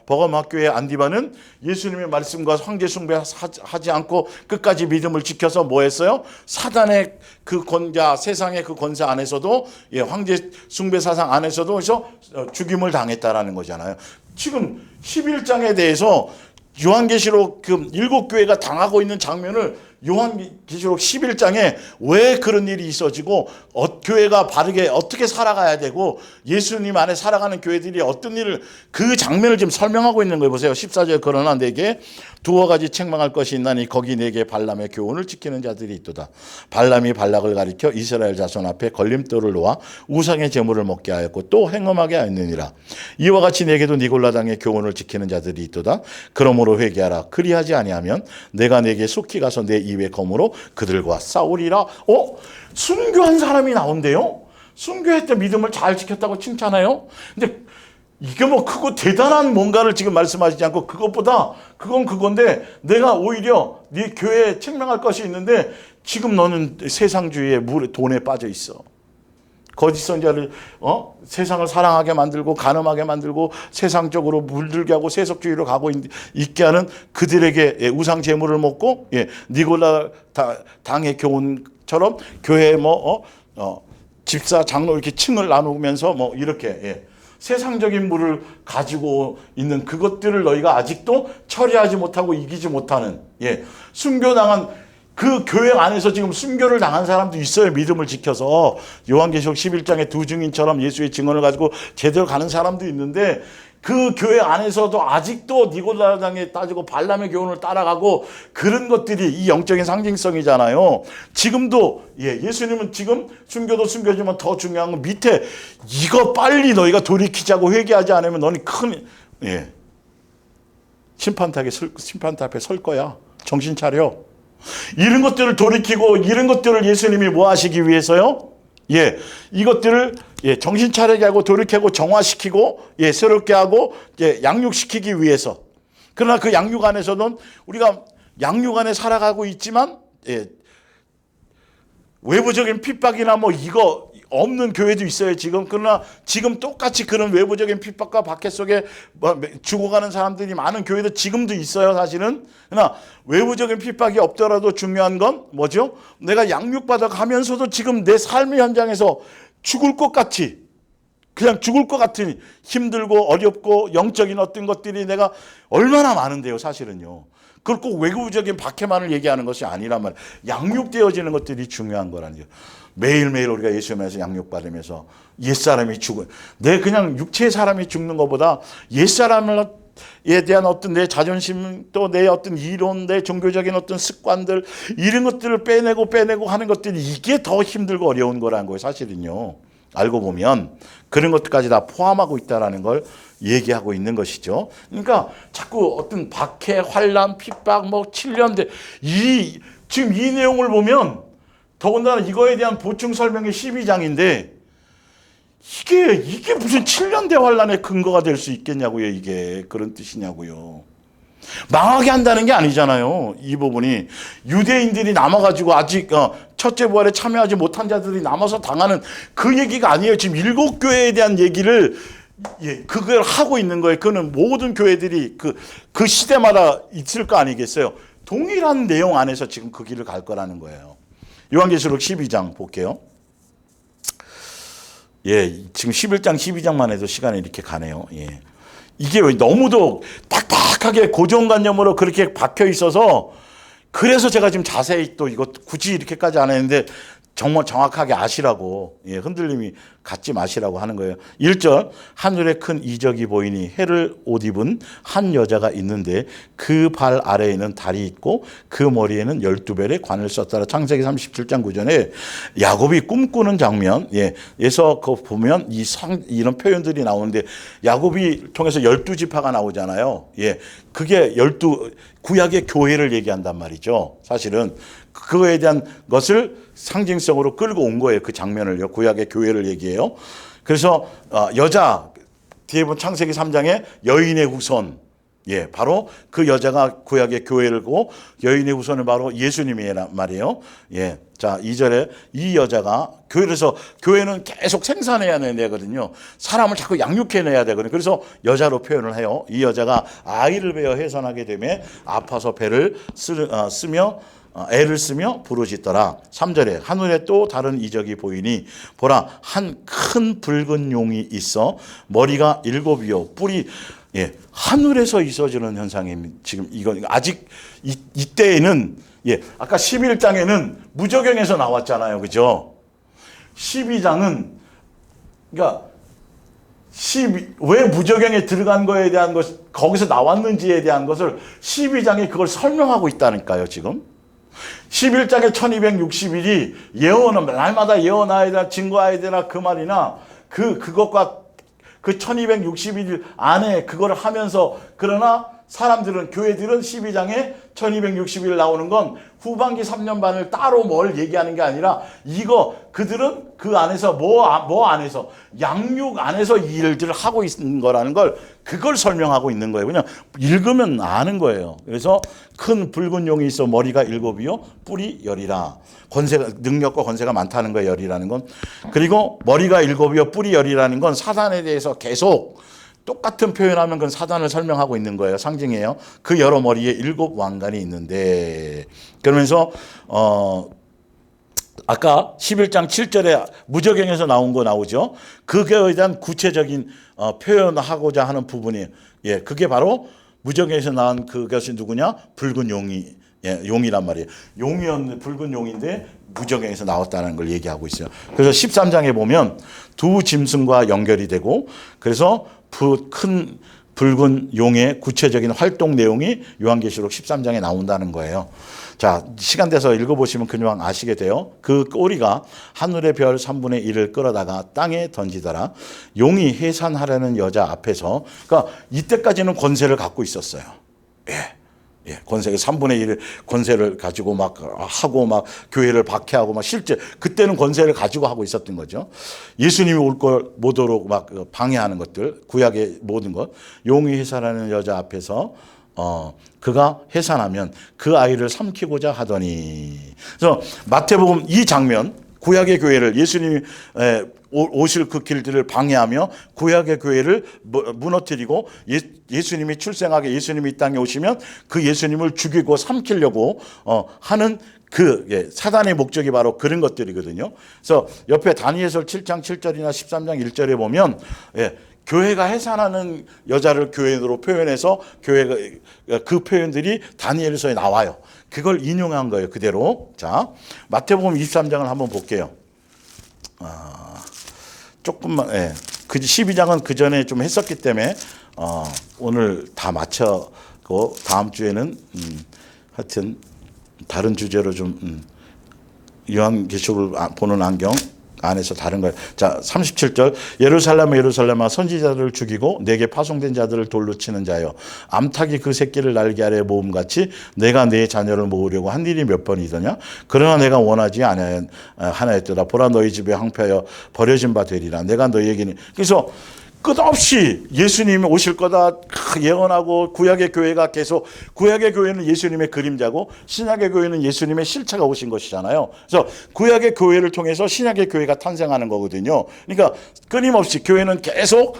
버가모 학교의 안디바는 예수님의 말씀과 황제 숭배하지 않고 끝까지 믿음을 지켜서 뭐 했어요? 사단의 그 권자, 세상의 그 권세 안에서도 황제 숭배 사상 안에서도 그래서 죽임을 당했다라는 거잖아요. 지금 11장에 대해서 요한계시록 그 7교회가 당하고 있는 장면을 요한계시록 11장에 왜 그런 일이 있어지고 교회가 바르게 어떻게 살아가야 되고 예수님 안에 살아가는 교회들이 어떤 일을 그 장면을 지금 설명하고 있는 거예요. 보세요. 14절 그러나 내게 두어 가지 책망할 것이 있나니 거기 내게 발람의 교훈을 지키는 자들이 있도다. 발람이 발락을 가리켜 이스라엘 자손 앞에 걸림돌을 놓아 우상의 제물을 먹게 하였고 또 행음하게 하였느니라. 이와 같이 내게도 니골라당의 교훈을 지키는 자들이 있도다. 그러므로 회개하라. 그리하지 아니하면 내가 내게 속히 가서 내 입의 검으로 그들과 싸우리라. 순교한 사람이 나온대요. 순교했던 믿음을 잘 지켰다고 칭찬해요. 근데 이게 뭐 크고 대단한 뭔가를 지금 말씀하시지 않고 그것보다 그건 그건데 내가 오히려 네 교회에 책망할 것이 있는데 지금 너는 세상주의에 물에 돈에 빠져 있어. 거짓 선자를 세상을 사랑하게 만들고 간음하게 만들고 세상적으로 물들게 하고 세속주의로 가고 있게 하는 그들에게 우상 제물을 먹고 니골라 당의 교훈처럼 교회에 집사 장로 이렇게 층을 나누면서 이렇게 세상적인 물을 가지고 있는 그것들을 너희가 아직도 처리하지 못하고 이기지 못하는 순교당한 그 교회 안에서 지금 순교를 당한 사람도 있어요. 믿음을 지켜서 요한계시록 11장의 두 증인처럼 예수의 증언을 가지고 제대로 가는 사람도 있는데 그 교회 안에서도 아직도 니골라당에 따지고 발람의 교훈을 따라가고 그런 것들이 이 영적인 상징성이잖아요. 지금도 예수님은 지금 순교도 순교지만 더 중요한 건 밑에 이거 빨리 너희가 돌이키자고 회개하지 않으면 너는 큰 심판대 앞에 설 거야. 정신 차려. 이런 것들을 돌이키고 이런 것들을 예수님이 뭐 하시기 위해서요? 예, 이것들을 정신 차리게 하고 돌이키고 정화시키고 새롭게 하고 양육시키기 위해서. 그러나 그 양육 안에서는 우리가 양육 안에 살아가고 있지만 외부적인 핍박이나 뭐 이거 없는 교회도 있어요 지금. 그러나 지금 똑같이 그런 외부적인 핍박과 박해 속에 죽어가는 사람들이 많은 교회도 지금도 있어요 사실은. 그러나 외부적인 핍박이 없더라도 중요한 건 뭐죠? 내가 양육받아 가면서도 지금 내 삶의 현장에서 죽을 것 같이, 그냥 죽을 것 같은 힘들고 어렵고 영적인 어떤 것들이 내가 얼마나 많은데요 사실은요. 그걸 꼭 외부적인 박해만을 얘기하는 것이 아니란 말이에요. 양육되어지는 것들이 중요한 거라는 거예요. 매일매일 우리가 예수님에서 양육받으면서 옛사람이 죽은, 내 그냥 육체의 사람이 죽는 것보다 옛사람에 대한 어떤 내 자존심, 또 내 어떤 이론, 내 종교적인 어떤 습관들, 이런 것들을 빼내고 하는 것들이 이게 더 힘들고 어려운 거라는 거예요 사실은요. 알고 보면 그런 것들까지 다 포함하고 있다는 걸 얘기하고 있는 것이죠. 그러니까 자꾸 어떤 박해, 환란, 핍박, 뭐 7년대 지금 이 내용을 보면 더군다나 이거에 대한 보충 설명이 12장인데 이게 무슨 7년대 환란의 근거가 될 수 있겠냐고요. 이게 그런 뜻이냐고요. 망하게 한다는 게 아니잖아요. 이 부분이 유대인들이 남아가지고 아직 첫째 부활에 참여하지 못한 자들이 남아서 당하는 그 얘기가 아니에요. 지금 7교회에 대한 얘기를 그걸 하고 있는 거예요. 그는 모든 교회들이 그 시대마다 있을 거 아니겠어요. 동일한 내용 안에서 지금 그 길을 갈 거라는 거예요. 요한계시록 12장 볼게요. 지금 11장 12장만 해도 시간이 이렇게 가네요. 이게 너무도 딱딱하게 고정관념으로 그렇게 박혀 있어서 그래서 제가 지금 자세히 또 이거 굳이 이렇게까지 안 했는데 정말 정확하게 아시라고, 흔들림이 갖지 마시라고 하는 거예요. 1절, 하늘에 큰 이적이 보이니 해를 옷 입은 한 여자가 있는데 그 발 아래에는 달이 있고 그 머리에는 12별의 관을 썼더라. 창세기 37장 9절에 야곱이 꿈꾸는 장면, 에서 그 보면 이런 표현들이 나오는데 야곱이 통해서 12지파가 나오잖아요. 그게 구약의 교회를 얘기한단 말이죠. 사실은 그거에 대한 것을 상징성으로 끌고 온 거예요. 그 장면을요. 구약의 교회를 얘기해요. 그래서 여자 뒤에 본 창세기 3장에 여인의 후손, 바로 그 여자가 구약의 교회를고 여인의 후손은 바로 예수님이란 말이에요. 자, 2절에 이 여자가 그래서 교회는 계속 생산해야 되거든요. 사람을 자꾸 양육해내야 되거든요. 그래서 여자로 표현을 해요. 이 여자가 아이를 베어 해산하게 되면 아파서 배를 애를 쓰며 부르짖더라. 3절에 하늘에 또 다른 이적이 보이니 보라 한 큰 붉은 용이 있어 머리가 7이요 뿔이 하늘에서 있어지는 현상이 지금 이건 아직 이때에는 아까 11장에는 무저경에서 나왔잖아요. 그죠? 12장은 그러니까 왜 무저경에 들어간 거에 대한 것, 거기서 나왔는지에 대한 것을 12장에 그걸 설명하고 있다니까요, 지금. 11장에 1260일이 예언은 날마다 예언해야 되나 증거해야 되나 그 말이나 그것과 그 1260일 안에 그걸 하면서 그러나 사람들은 교회들은 12장에 1260일 나오는 건 후반기 3년 반을 따로 뭘 얘기하는 게 아니라 그들은 그 안에서 뭐 안에서 양육 안에서 이 일들을 하고 있는 거라는 걸 그걸 설명하고 있는 거예요. 그냥 읽으면 아는 거예요. 그래서 큰 붉은 용이 있어 머리가 7이요 뿔이 10이라. 능력과 권세가 많다는 거예요. 10이라는 건. 그리고 머리가 7이요 뿔이 10이라는 건 사단에 대해서 계속 똑같은 표현하면 그건 사단을 설명하고 있는 거예요. 상징이에요. 그 여러 머리에 7 왕관이 있는데 그러면서 아까 11장 7절에 무저경에서 나온 거 나오죠. 그거에 대한 구체적인 표현하고자 하는 부분이에요. 그게 바로 무저경에서 나온 그것이 누구냐? 붉은 용이 용이란 말이에요. 용이었는데 붉은 용인데 무저경에서 나왔다는 걸 얘기하고 있어요. 그래서 13장에 보면 두 짐승과 연결이 되고 그래서 큰 붉은 용의 구체적인 활동 내용이 요한계시록 13장에 나온다는 거예요. 자, 시간 돼서 읽어보시면 그냥 아시게 돼요. 그 꼬리가 하늘의 별 3분의 1을 끌어다가 땅에 던지더라. 용이 해산하려는 여자 앞에서, 그러니까 이때까지는 권세를 갖고 있었어요. 예, 권세 3분의 1 권세를 가지고 막 하고 막 교회를 박해하고 막 실제 그때는 권세를 가지고 하고 있었던 거죠. 예수님이 올 걸 못 오도록 막 방해하는 것들, 구약의 모든 것. 용이 해산하는 여자 앞에서 그가 해산하면 그 아이를 삼키고자 하더니. 그래서 마태복음 이 장면, 구약의 교회를 예수님이 오실 그 길들을 방해하며 구약의 교회를 무너뜨리고 예수님이 출생하게 예수님이 이 땅에 오시면 그 예수님을 죽이고 삼키려고 하는 그 사단의 목적이 바로 그런 것들이거든요. 그래서 옆에 다니엘서 7장 7절이나 13장 1절에 보면 교회가 해산하는 여자를 교회로 표현해서 교회가 그 표현들이 다니엘서에 나와요. 그걸 인용한 거예요, 그대로. 자, 마태복음 23장을 한번 볼게요. 조금만, 그 12장은 그 전에 좀 했었기 때문에 오늘 다 마쳤고 다음 주에는 하여튼 다른 주제로 좀 요한계시록을 보는 안경 안에서 다른 거예요. 자, 37절. 예루살렘아 예루살렘아 선지자들을 죽이고 내게 파송된 자들을 돌로 치는 자여, 암탉이 그 새끼를 날개 아래 모음같이 내가 내 자녀를 모으려고 한 일이 몇 번이더냐. 그러나 내가 원하지 하나였더라. 보라 너희 집에 황폐하여 버려진 바 되리라. 내가 너희에게는. 그래서 끝없이 예수님이 오실 거다 예언하고 구약의 교회가 계속, 구약의 교회는 예수님의 그림자고 신약의 교회는 예수님의 실체가 오신 것이잖아요. 그래서 구약의 교회를 통해서 신약의 교회가 탄생하는 거거든요. 그러니까 끊임없이 교회는 계속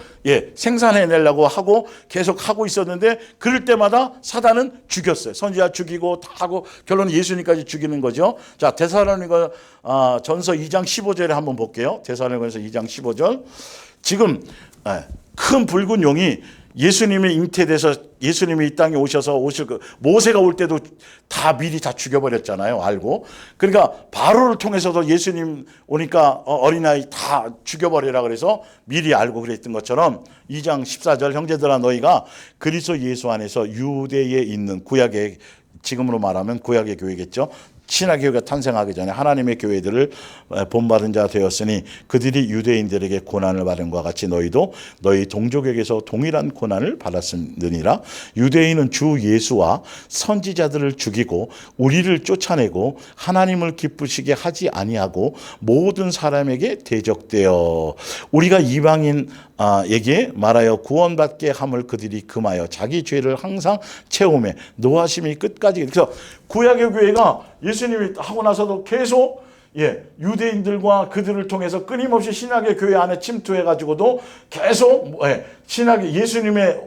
생산해내려고 하고 계속 하고 있었는데 그럴 때마다 사단은 죽였어요. 선지자 죽이고 다 하고 결론은 예수님까지 죽이는 거죠. 자, 데살로니가 전서 2장 15절에 한번 볼게요. 데살로니가서 2장 15절. 지금 큰 붉은 용이 예수님이 잉태돼서 예수님이 이 땅에 오셔서 오실 그 모세가 올 때도 다 미리 다 죽여버렸잖아요. 알고. 그러니까 바로를 통해서도 예수님 오니까 어린아이 다 죽여버리라 그래서 미리 알고 그랬던 것처럼 2장 14절 형제들아 너희가 그리스도 예수 안에서 유대에 있는 구약의, 지금으로 말하면 구약의 교회겠죠. 신약의 교회가 탄생하기 전에 하나님의 교회들을 본받은 자 되었으니 그들이 유대인들에게 고난을 받은 것과 같이 너희도 너희 동족에게서 동일한 고난을 받았느니라. 유대인은 주 예수와 선지자들을 죽이고 우리를 쫓아내고 하나님을 기쁘시게 하지 아니하고 모든 사람에게 대적되어 우리가 이방인에게 말하여 구원받게 함을 그들이 금하여 자기 죄를 항상 채우매 노하심이 끝까지. 그래서 구약의 교회가 예수님이 하고 나서도 계속 유대인들과 그들을 통해서 끊임없이 신약의 교회 안에 침투해가지고도 계속 신약의 예수님의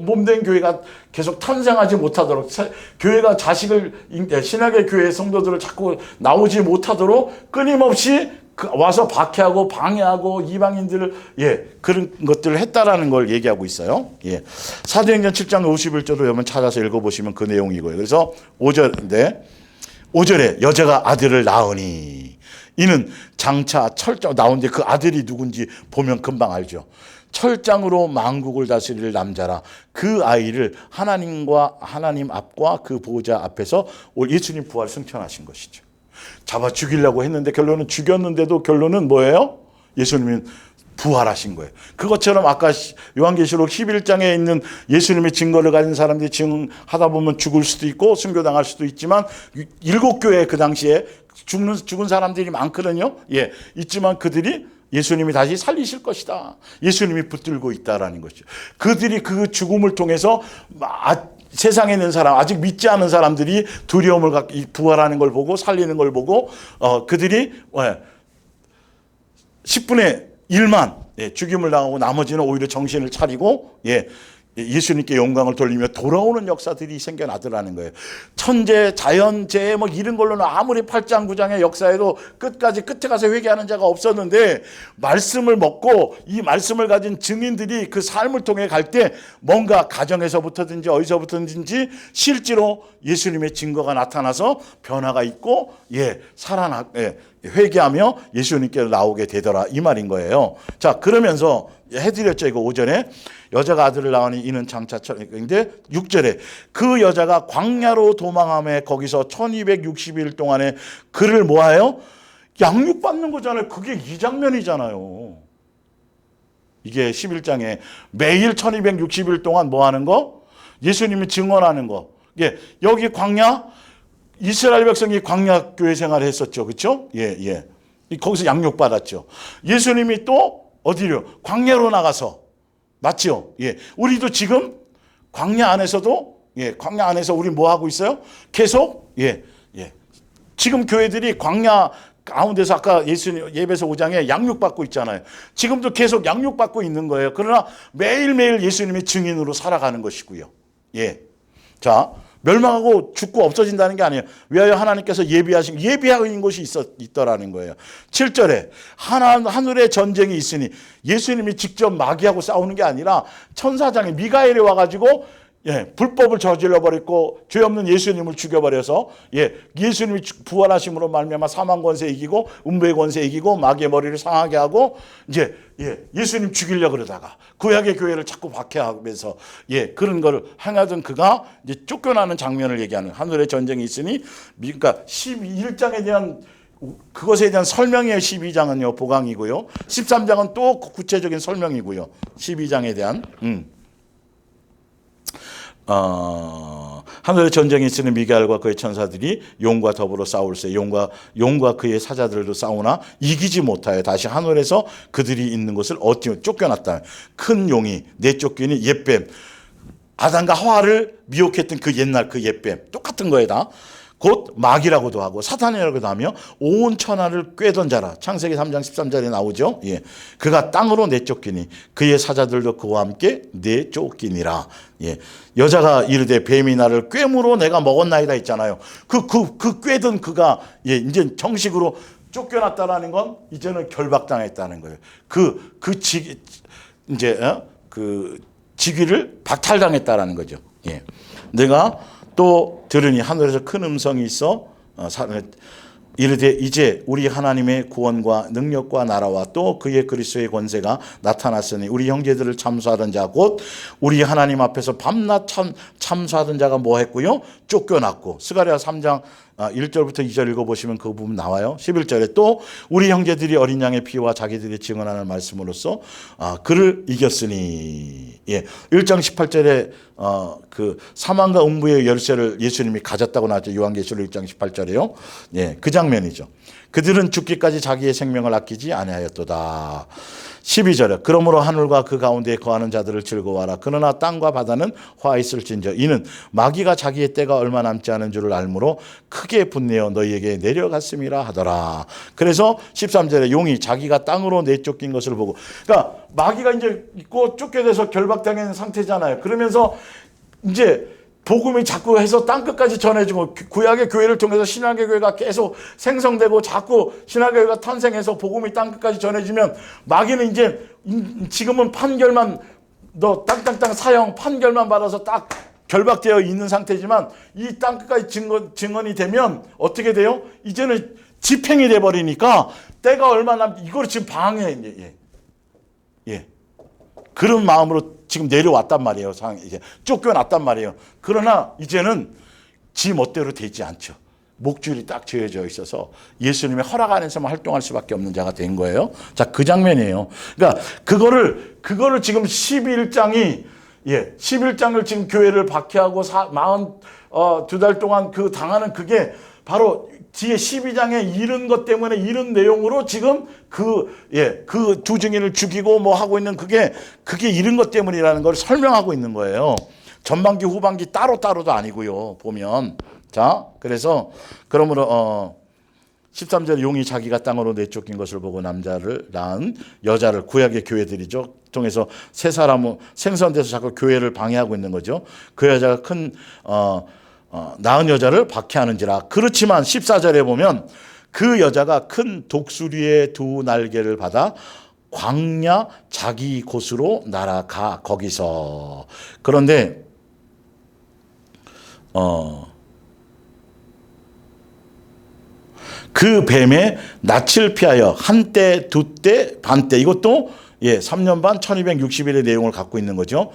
몸된 교회가 계속 탄생하지 못하도록, 교회가 자식을 신약의 교회 성도들을 자꾸 나오지 못하도록 끊임없이 와서 박해하고 방해하고 이방인들을 그런 것들을 했다라는 걸 얘기하고 있어요. 사도행전 7장 51절을 여러분 찾아서 읽어보시면 그 내용이고요. 그래서 5절에 여자가 아들을 낳으니 이는 장차 철장 나오는데 그 아들이 누군지 보면 금방 알죠. 철장으로 만국을 다스릴 남자라. 그 아이를 하나님 앞과 그 보호자 앞에서 예수님 부활 승천하신 것이죠. 잡아 죽이려고 했는데 결론은 죽였는데도 결론은 뭐예요? 예수님은 부활하신 거예요. 그것처럼 아까 요한계시록 11장에 있는 예수님의 증거를 가진 사람들이 증하다 보면 죽을 수도 있고 순교당할 수도 있지만 7교회 그 당시에 죽은 사람들이 많거든요. 있지만 그들이 예수님이 다시 살리실 것이다. 예수님이 붙들고 있다라는 것이죠. 그들이 그 죽음을 통해서 세상에 있는 사람, 아직 믿지 않은 사람들이 두려움을 갖고 부활하는 걸 보고 살리는 걸 보고 그들이 10분의 1만 죽임을 당하고 나머지는 오히려 정신을 차리고 예수님께 영광을 돌리며 돌아오는 역사들이 생겨나더라는 거예요. 천재, 자연재해 뭐 이런 걸로는 아무리 8장 9장의 역사에도 끝에 가서 회개하는 자가 없었는데 말씀을 먹고 이 말씀을 가진 증인들이 그 삶을 통해 갈 때 뭔가 가정에서부터든지 어디서부터든지 실제로 예수님의 증거가 나타나서 변화가 있고 회개하며 예수님께 나오게 되더라 이 말인 거예요. 자, 그러면서 해드렸죠. 이거 오전에 여자가 아들을 낳으니 이는 장차 근데 6절에 그 여자가 광야로 도망하며 거기서 1260일 동안에 그를 모아요. 양육받는 거잖아요. 그게 이 장면이잖아요. 이게 11장에 매일 1260일 동안 뭐 하는 거? 예수님이 증언하는 거. 예, 여기 광야, 이스라엘 백성이 광야 교회 생활을 했었죠. 그렇죠? 예, 예. 거기서 양육받았죠. 예수님이 또 어디로? 광야로 나가서. 맞죠? 예. 우리도 지금 광야 안에서도, 예, 광야 안에서 우리 뭐 하고 있어요? 계속, 예, 예. 지금 교회들이 광야 가운데서 아까 예수님 예배서 5장에 양육받고 있잖아요. 지금도 계속 양육받고 있는 거예요. 그러나 매일매일 예수님의 증인으로 살아가는 것이고요. 예. 자, 멸망하고 죽고 없어진다는 게 아니에요. 위하여 하나님께서 예비하신 곳이 있더라는 거예요. 7절에 하늘에 전쟁이 있으니 예수님이 직접 마귀하고 싸우는 게 아니라 천사장이 미가엘이 와가지고 예, 불법을 저질러 버렸고 죄 없는 예수님을 죽여버려서 예, 예수님이 부활하심으로 말미암아 사망 권세 이기고 음부의 권세 이기고 마귀의 머리를 상하게 하고 이제 예, 예수님 죽이려고 그러다가 구약의 교회를 자꾸 박해하면서 예, 그런 걸 행하던 그가 이제 쫓겨나는 장면을 얘기하는 하늘의 전쟁이 있으니 그러니까 11장에 대한 그것에 대한 설명이에요. 12장은요 보강이고요. 13장은 또 구체적인 설명이고요. 12장에 대한 하늘의 전쟁이 있으니 미가엘과 그의 천사들이 용과 더불어 싸울세 용과 그의 사자들도 싸우나 이기지 못하여 다시 하늘에서 그들이 있는 곳을 쫓겨났다. 큰 용이 내쫓기니 옛뱀 아담과 하와를 미혹했던 그 옛날 그 옛뱀 똑같은 거에 다 곧 마귀라고도 하고 사탄이라고도 하며 온 천하를 꿰던 자라. 창세기 3장 13절에 나오죠. 예. 그가 땅으로 내쫓기니 그의 사자들도 그와 함께 내쫓기니라. 예. 여자가 이르되 뱀이 나를 꿰므로 내가 먹었나이다 했잖아요. 그 꿰던 그가 예, 이제 정식으로 쫓겨났다라는 건 이제는 결박당했다는 거예요. 그 직위를 박탈당했다라는 거죠. 예. 내가 또 들으니 하늘에서 큰 음성이 있어 이르되 이제 우리 하나님의 구원과 능력과 나라와 또 그의 그리스도의 권세가 나타났으니 우리 형제들을 참수하던 자 곧 우리 하나님 앞에서 밤낮 참수하던 자가 뭐 했고요? 쫓겨났고. 스가랴 3장 1절부터 2절 읽어보시면 그 부분 나와요. 11절에 또 우리 형제들이 어린 양의 피와 자기들이 증언하는 말씀으로써 그를 이겼으니. 예. 1장 18절에 그 사망과 음부의 열쇠를 예수님이 가졌다고 나왔죠. 요한계시록 1장 18절에요. 예, 그 장면이죠. 그들은 죽기까지 자기의 생명을 아끼지 아니하였도다. 12절에 그러므로 하늘과 그 가운데에 거하는 자들을 즐거워하라. 그러나 땅과 바다는 화 있을진저 이는 마귀가 자기의 때가 얼마 남지 않은 줄을 알므로 크게 분내어 너희에게 내려갔음이라 하더라. 그래서 13절에 용이 자기가 땅으로 내쫓긴 것을 보고, 그러니까 마귀가 이제 있고 쫓겨내서 결박당한 상태잖아요. 그러면서 이제 복음이 자꾸 해서 땅끝까지 전해지고 구약의 교회를 통해서 신약의 교회가 계속 생성되고 자꾸 신약의 교회가 탄생해서 복음이 땅끝까지 전해지면 마귀는 이제 지금은 판결만 너 땅땅땅 사형 판결만 받아서 딱 결박되어 있는 상태지만 이 땅끝까지 증언이 되면 어떻게 돼요? 이제는 집행이 돼버리니까 때가 얼마 이걸 지금 방해 예. 그런 마음으로 지금 내려왔단 말이에요. 이제 쫓겨났단 말이에요. 그러나 이제는 지 멋대로 되지 않죠. 목줄이 딱 지어져 있어서 예수님의 허락 안에서만 활동할 수밖에 없는 자가 된 거예요. 자, 그 장면이에요. 그러니까 그거를 지금 11장이 11장을 지금 교회를 박해하고 42달 동안 그 당하는 그게 바로 뒤에 12장에 이른 것 때문에 이른 내용으로 지금 그 두 증인을 죽이고 뭐 하고 있는 그게 이른 것 때문이라는 걸 설명하고 있는 거예요. 전반기 후반기 따로따로도 아니고요. 보면 자, 그래서 그러므로 13절에 용이 자기가 땅으로 내쫓긴 것을 보고 남자를 낳은 여자를 구약의 교회들이죠. 통해서 세 사람은 생선돼서 자꾸 교회를 방해하고 있는 거죠. 그 여자가 큰 낳은 여자를 박해하는지라. 그렇지만 14절에 보면 그 여자가 큰 독수리의 두 날개를 받아 광야 자기 곳으로 날아가 거기서. 그런데 그 뱀의 낯을 피하여 한때 두때 반때 이것도 3년 반 1260일의 내용을 갖고 있는 거죠.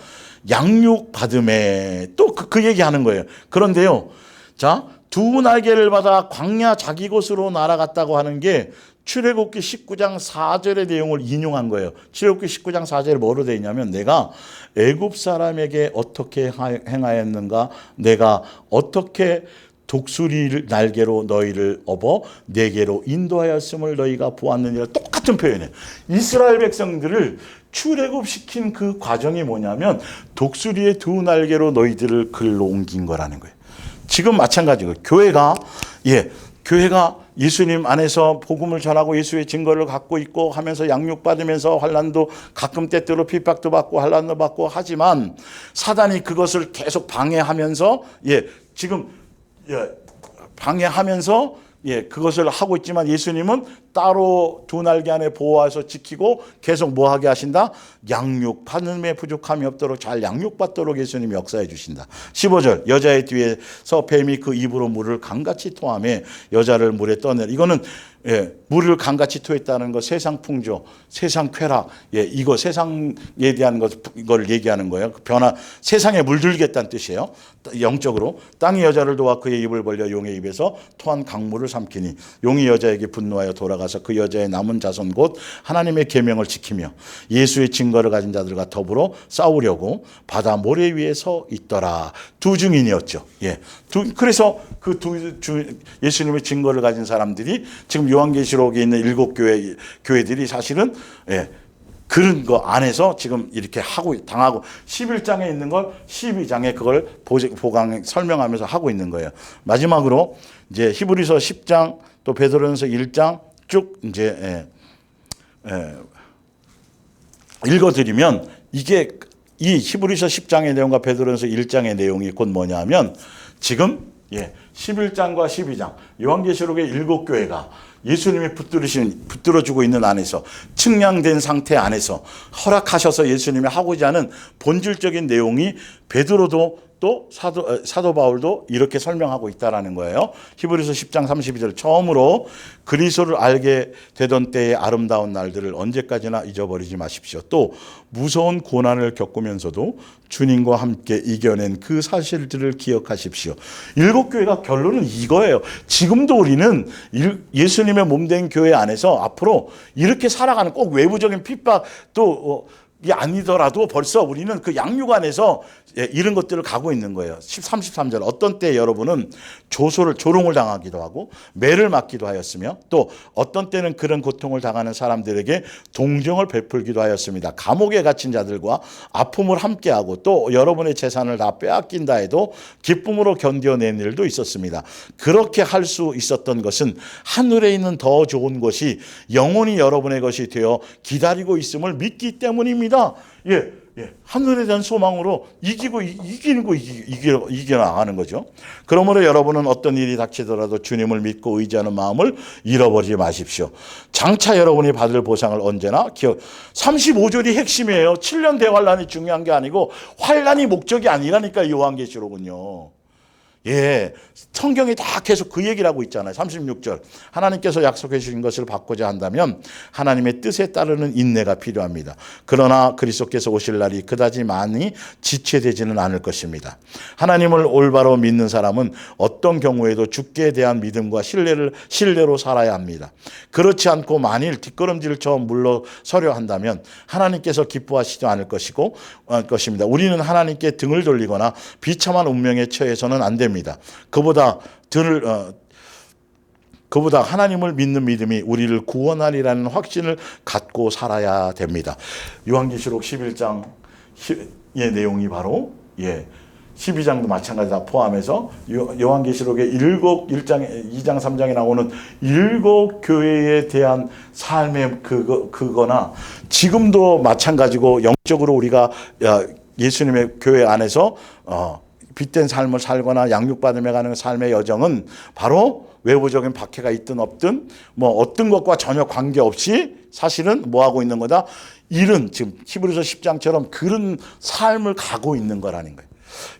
양육 받음에 또 그 얘기하는 거예요. 그런데요, 자, 두 날개를 받아 광야 자기 곳으로 날아갔다고 하는 게 출애굽기 19장 4절의 내용을 인용한 거예요. 출애굽기 19장 4절에 뭐로 되어 있냐면 내가 애굽 사람에게 어떻게 행하였는가, 내가 어떻게 독수리 날개로 너희를 업어 내게로 인도하였음을 너희가 보았느니라. 똑같은 표현이에요. 이스라엘 백성들을 출애굽시킨 그 과정이 뭐냐면 독수리의 두 날개로 너희들을 글로 옮긴 거라는 거예요. 지금 마찬가지고 교회가 예수님 안에서 복음을 전하고 예수의 증거를 갖고 있고 하면서 양육받으면서 환난도 가끔 때때로 핍박도 받고 환난도 받고 하지만 사단이 그것을 계속 방해하면서 방해하면서 그것을 하고 있지만 예수님은 따로 두 날개 안에 보호해서 지키고 계속 뭐 하게 하신다? 양육받음에 부족함이 없도록 잘 양육받도록 예수님이 역사해 주신다. 15절 여자의 뒤에서 뱀이 그 입으로 물을 강같이 토하며 여자를 물에 떠내려. 이거는 물을 강같이 토했다는 거, 세상 풍조, 세상 쾌락, 이거 세상에 대한 이걸 얘기하는 거예요. 변화, 세상에 물들겠다는 뜻이에요. 영적으로 땅이 여자를 도와 그의 입을 벌려 용의 입에서 토한 강물을 삼키니 용이 여자에게 분노하여 돌아가서 그 여자의 남은 자손 곧 하나님의 계명을 지키며 예수의 증거를 가진 자들과 더불어 싸우려고 바다 모래 위에 서 있더라. 두 증인이었죠. 그래서 그 예수님의 증거를 가진 사람들이 지금 요한계시록에 있는 7교회들이 사실은 그런 거 안에서 지금 이렇게 당하고 11장에 있는 걸 12장에 그걸 설명하면서 하고 있는 거예요. 마지막으로 이제 히브리서 10장 또 베드로전서 1장 쭉 이제 읽어드리면 이게 이 히브리서 10장의 내용과 베드로전서 1장의 내용이 곧 뭐냐면 지금 11장과 12장 요한계시록의 7교회가 예수님이 붙들어주고 있는 안에서 측량된 상태 안에서 허락하셔서 예수님이 하고자 하는 본질적인 내용이 베드로도 또 사도 바울도 이렇게 설명하고 있다라는 거예요. 히브리서 10장 32절 처음으로 그리스도를 알게 되던 때의 아름다운 날들을 언제까지나 잊어버리지 마십시오. 또 무서운 고난을 겪으면서도 주님과 함께 이겨낸 그 사실들을 기억하십시오. 7교회가 결론은 이거예요. 지금도 우리는 예수님의 몸된 교회 안에서 앞으로 이렇게 살아가는, 꼭 외부적인 핍박 또 이 아니더라도 벌써 우리는 그 양육 안에서 이런 것들을 가고 있는 거예요. 33절 어떤 때 여러분은 조롱을 당하기도 하고 매를 맞기도 하였으며 또 어떤 때는 그런 고통을 당하는 사람들에게 동정을 베풀기도 하였습니다. 감옥에 갇힌 자들과 아픔을 함께하고 또 여러분의 재산을 다 빼앗긴다 해도 기쁨으로 견뎌낸 일도 있었습니다. 그렇게 할 수 있었던 것은 하늘에 있는 더 좋은 것이 영원히 여러분의 것이 되어 기다리고 있음을 믿기 때문입니다. 하늘에 대한 소망으로 이겨나가는 거죠. 그러므로 여러분은 어떤 일이 닥치더라도 주님을 믿고 의지하는 마음을 잃어버리지 마십시오. 장차 여러분이 받을 보상을 언제나 35절이 핵심이에요. 7년 대환란이 중요한 게 아니고 환란이 목적이 아니라니까 요한계시록은요. 성경이 다 계속 그 얘기를 하고 있잖아요. 36절 하나님께서 약속해 주신 것을 받고자 한다면 하나님의 뜻에 따르는 인내가 필요합니다. 그러나 그리스도께서 오실 날이 그다지 많이 지체되지는 않을 것입니다. 하나님을 올바로 믿는 사람은 어떤 경우에도 주께 대한 믿음과 신뢰로 살아야 합니다. 그렇지 않고 만일 뒷걸음질을 쳐 물러서려 한다면 하나님께서 기뻐하시지 않을 것입니다. 우리는 하나님께 등을 돌리거나 비참한 운명에 처해서는 안 됩니다. 그보다 하나님을 믿는 믿음이 우리를 구원하리라는 확신을 갖고 살아야 됩니다. 요한계시록 11장의 내용이 바로 12장도 마찬가지다 포함해서 요한계시록의 2장 3장에 나오는 7교회에 대한 삶의 그거나 지금도 마찬가지고 영적으로 우리가 예수님의 교회 안에서 빛된 삶을 살거나 양육받으며 가는 삶의 여정은 바로 외부적인 박해가 있든 없든 어떤 것과 전혀 관계없이 사실은 뭐하고 있는 거다? 지금 히브리서 10장처럼 그런 삶을 가고 있는 거라는 거예요.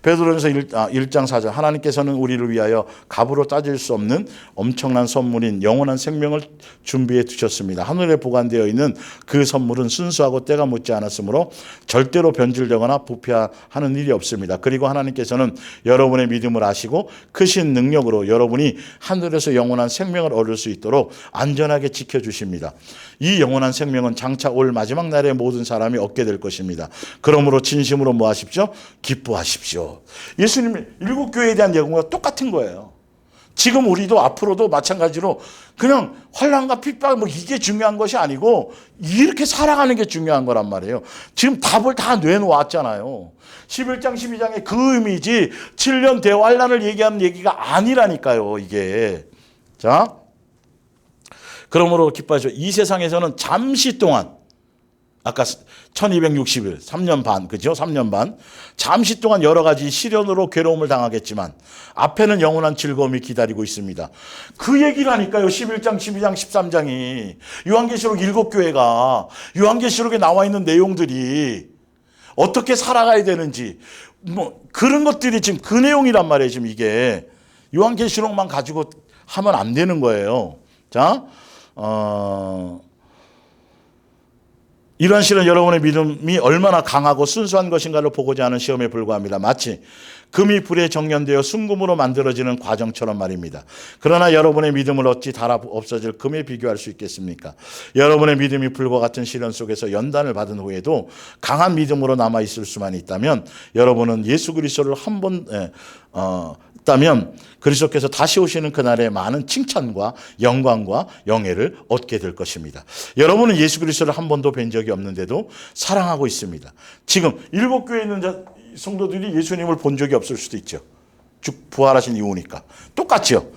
베드로전서 1장 4절 하나님께서는 우리를 위하여 값으로 따질 수 없는 엄청난 선물인 영원한 생명을 준비해 두셨습니다. 하늘에 보관되어 있는 그 선물은 순수하고 때가 묻지 않았으므로 절대로 변질되거나 부패하는 일이 없습니다. 그리고 하나님께서는 여러분의 믿음을 아시고 크신 능력으로 여러분이 하늘에서 영원한 생명을 얻을 수 있도록 안전하게 지켜주십니다. 이 영원한 생명은 장차 올 마지막 날에 모든 사람이 얻게 될 것입니다. 그러므로 진심으로 뭐 하십시오? 기뻐하십시오. 예수님의 일곱 교회에 대한 예고가 똑같은 거예요. 지금 우리도 앞으로도 마찬가지로 그냥 환난과 핍박 뭐 이게 중요한 것이 아니고 이렇게 살아가는 게 중요한 거란 말이에요. 지금 답을 다 내놓았잖아요. 11장 12장의 그 의미지 7년 대환란을 얘기하는 얘기가 아니라니까요. 이게. 자, 그러므로 기뻐하십시오. 이 세상에서는 잠시 동안 아까 1260일 3년 반 그죠? 3년 반 잠시 동안 여러 가지 시련으로 괴로움을 당하겠지만 앞에는 영원한 즐거움이 기다리고 있습니다. 그 얘기라니까요. 11장 12장 13장이 요한계시록 7교회가 요한계시록에 나와 있는 내용들이 어떻게 살아가야 되는지 뭐 그런 것들이 지금 그 내용이란 말이에요. 지금 이게 요한계시록만 가지고 하면 안 되는 거예요. 자, 이러한 시련 여러분의 믿음이 얼마나 강하고 순수한 것인가를 보고자 하는 시험에 불과합니다. 마치 금이 불에 정연되어 순금으로 만들어지는 과정처럼 말입니다. 그러나 여러분의 믿음을 어찌 달아 없어질 금에 비교할 수 있겠습니까? 여러분의 믿음이 불과 같은 시련 속에서 연단을 받은 후에도 강한 믿음으로 남아 있을 수만 있다면 여러분은 예수 그리스도를 한번 있다면 그리스도께서 다시 오시는 그날에 많은 칭찬과 영광과 영예를 얻게 될 것입니다. 여러분은 예수 그리스도를 한 번도 뵌 적이 없는데도 사랑하고 있습니다. 지금 7교회에 있는 성도들이 예수님을 본 적이 없을 수도 있죠. 쭉 부활하신 이후니까. 똑같죠.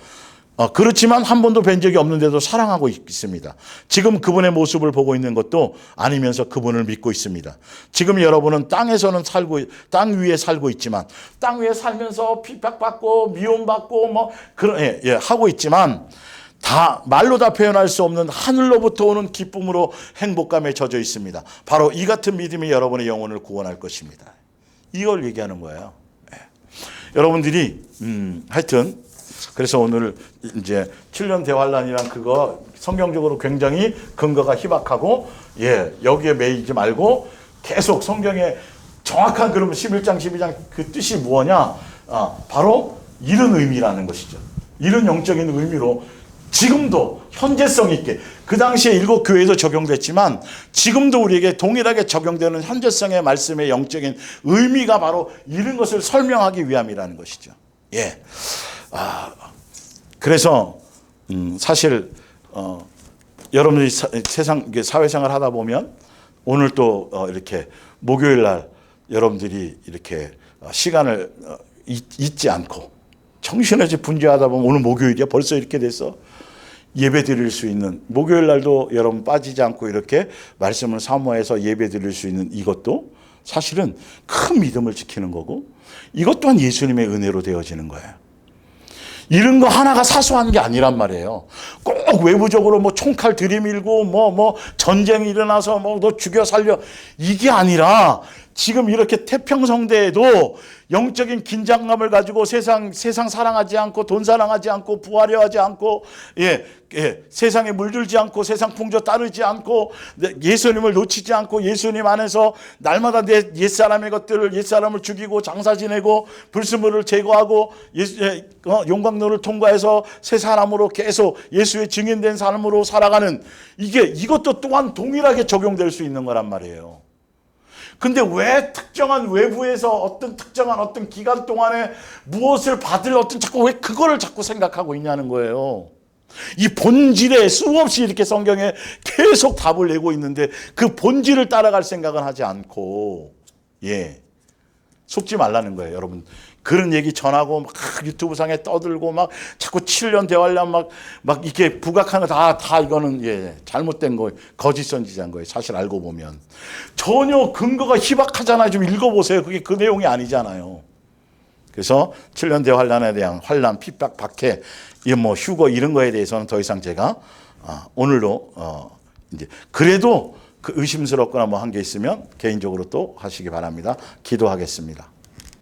그렇지만 한 번도 뵌 적이 없는데도 사랑하고 있습니다. 지금 그분의 모습을 보고 있는 것도 아니면서 그분을 믿고 있습니다. 지금 여러분은 땅 위에 살고 있지만 땅 위에 살면서 핍박받고 미움받고 뭐 하고 있지만 다 말로 다 표현할 수 없는 하늘로부터 오는 기쁨으로 행복감에 젖어 있습니다. 바로 이 같은 믿음이 여러분의 영혼을 구원할 것입니다. 이걸 얘기하는 거예요. 여러분들이 하여튼 그래서 오늘 이제 7년 대환란이란 그거 성경적으로 굉장히 근거가 희박하고 여기에 매이지 말고 계속 성경에 정확한 그러면 11장 12장 그 뜻이 뭐냐? 바로 이런 의미라는 것이죠. 이런 영적인 의미로 지금도 현재성 있게 그 당시에 7교회에도 적용됐지만 지금도 우리에게 동일하게 적용되는 현재성의 말씀의 영적인 의미가 바로 이런 것을 설명하기 위함이라는 것이죠. 그래서 사실 여러분들이 사회생활 하다 보면 오늘 또 이렇게 목요일 날 여러분들이 이렇게 시간을 잊지 않고 정신없이 분주하다 보면 오늘 목요일이야 벌써 이렇게 돼서 예배 드릴 수 있는 목요일 날도 여러분 빠지지 않고 이렇게 말씀을 사모해서 예배 드릴 수 있는 이것도 사실은 큰 믿음을 지키는 거고 이것 또한 예수님의 은혜로 되어지는 거예요. 이런 거 하나가 사소한 게 아니란 말이에요. 꼭 외부적으로 뭐 총칼 들이밀고 뭐 전쟁이 일어나서 뭐 너 죽여 살려 이게 아니라 지금 이렇게 태평성대에도 영적인 긴장감을 가지고 세상 사랑하지 않고 돈 사랑하지 않고 부하려 하지 않고 세상에 물들지 않고 세상 풍조 따르지 않고 예수님을 놓치지 않고 예수님 안에서 날마다 내 옛사람의 것들을 옛사람을 죽이고 장사 지내고 불순물을 제거하고 용광로를 통과해서 새 사람으로 계속 예수의 증인된 삶으로 살아가는 이것도 또한 동일하게 적용될 수 있는 거란 말이에요. 근데 왜 특정한 외부에서 어떤 특정한 어떤 기간 동안에 무엇을 받을 왜 그거를 자꾸 생각하고 있냐는 거예요. 이 본질에 수없이 이렇게 성경에 계속 답을 내고 있는데 그 본질을 따라갈 생각은 하지 않고 속지 말라는 거예요, 여러분. 그런 얘기 전하고 막 유튜브상에 떠들고 막 자꾸 7년 대환란 막 이렇게 부각하는 거 다 이거는 잘못된 거예요. 거짓 선지자인 거예요. 사실 알고 보면 전혀 근거가 희박하잖아요. 좀 읽어보세요. 그게 그 내용이 아니잖아요. 그래서 7년 대환란에 대한 환란, 핍박, 박해, 휴거 이런 거에 대해서는 더 이상 제가 오늘도 이제 그래도 그 의심스럽거나 뭐 한 게 있으면 개인적으로 또 하시기 바랍니다. 기도하겠습니다.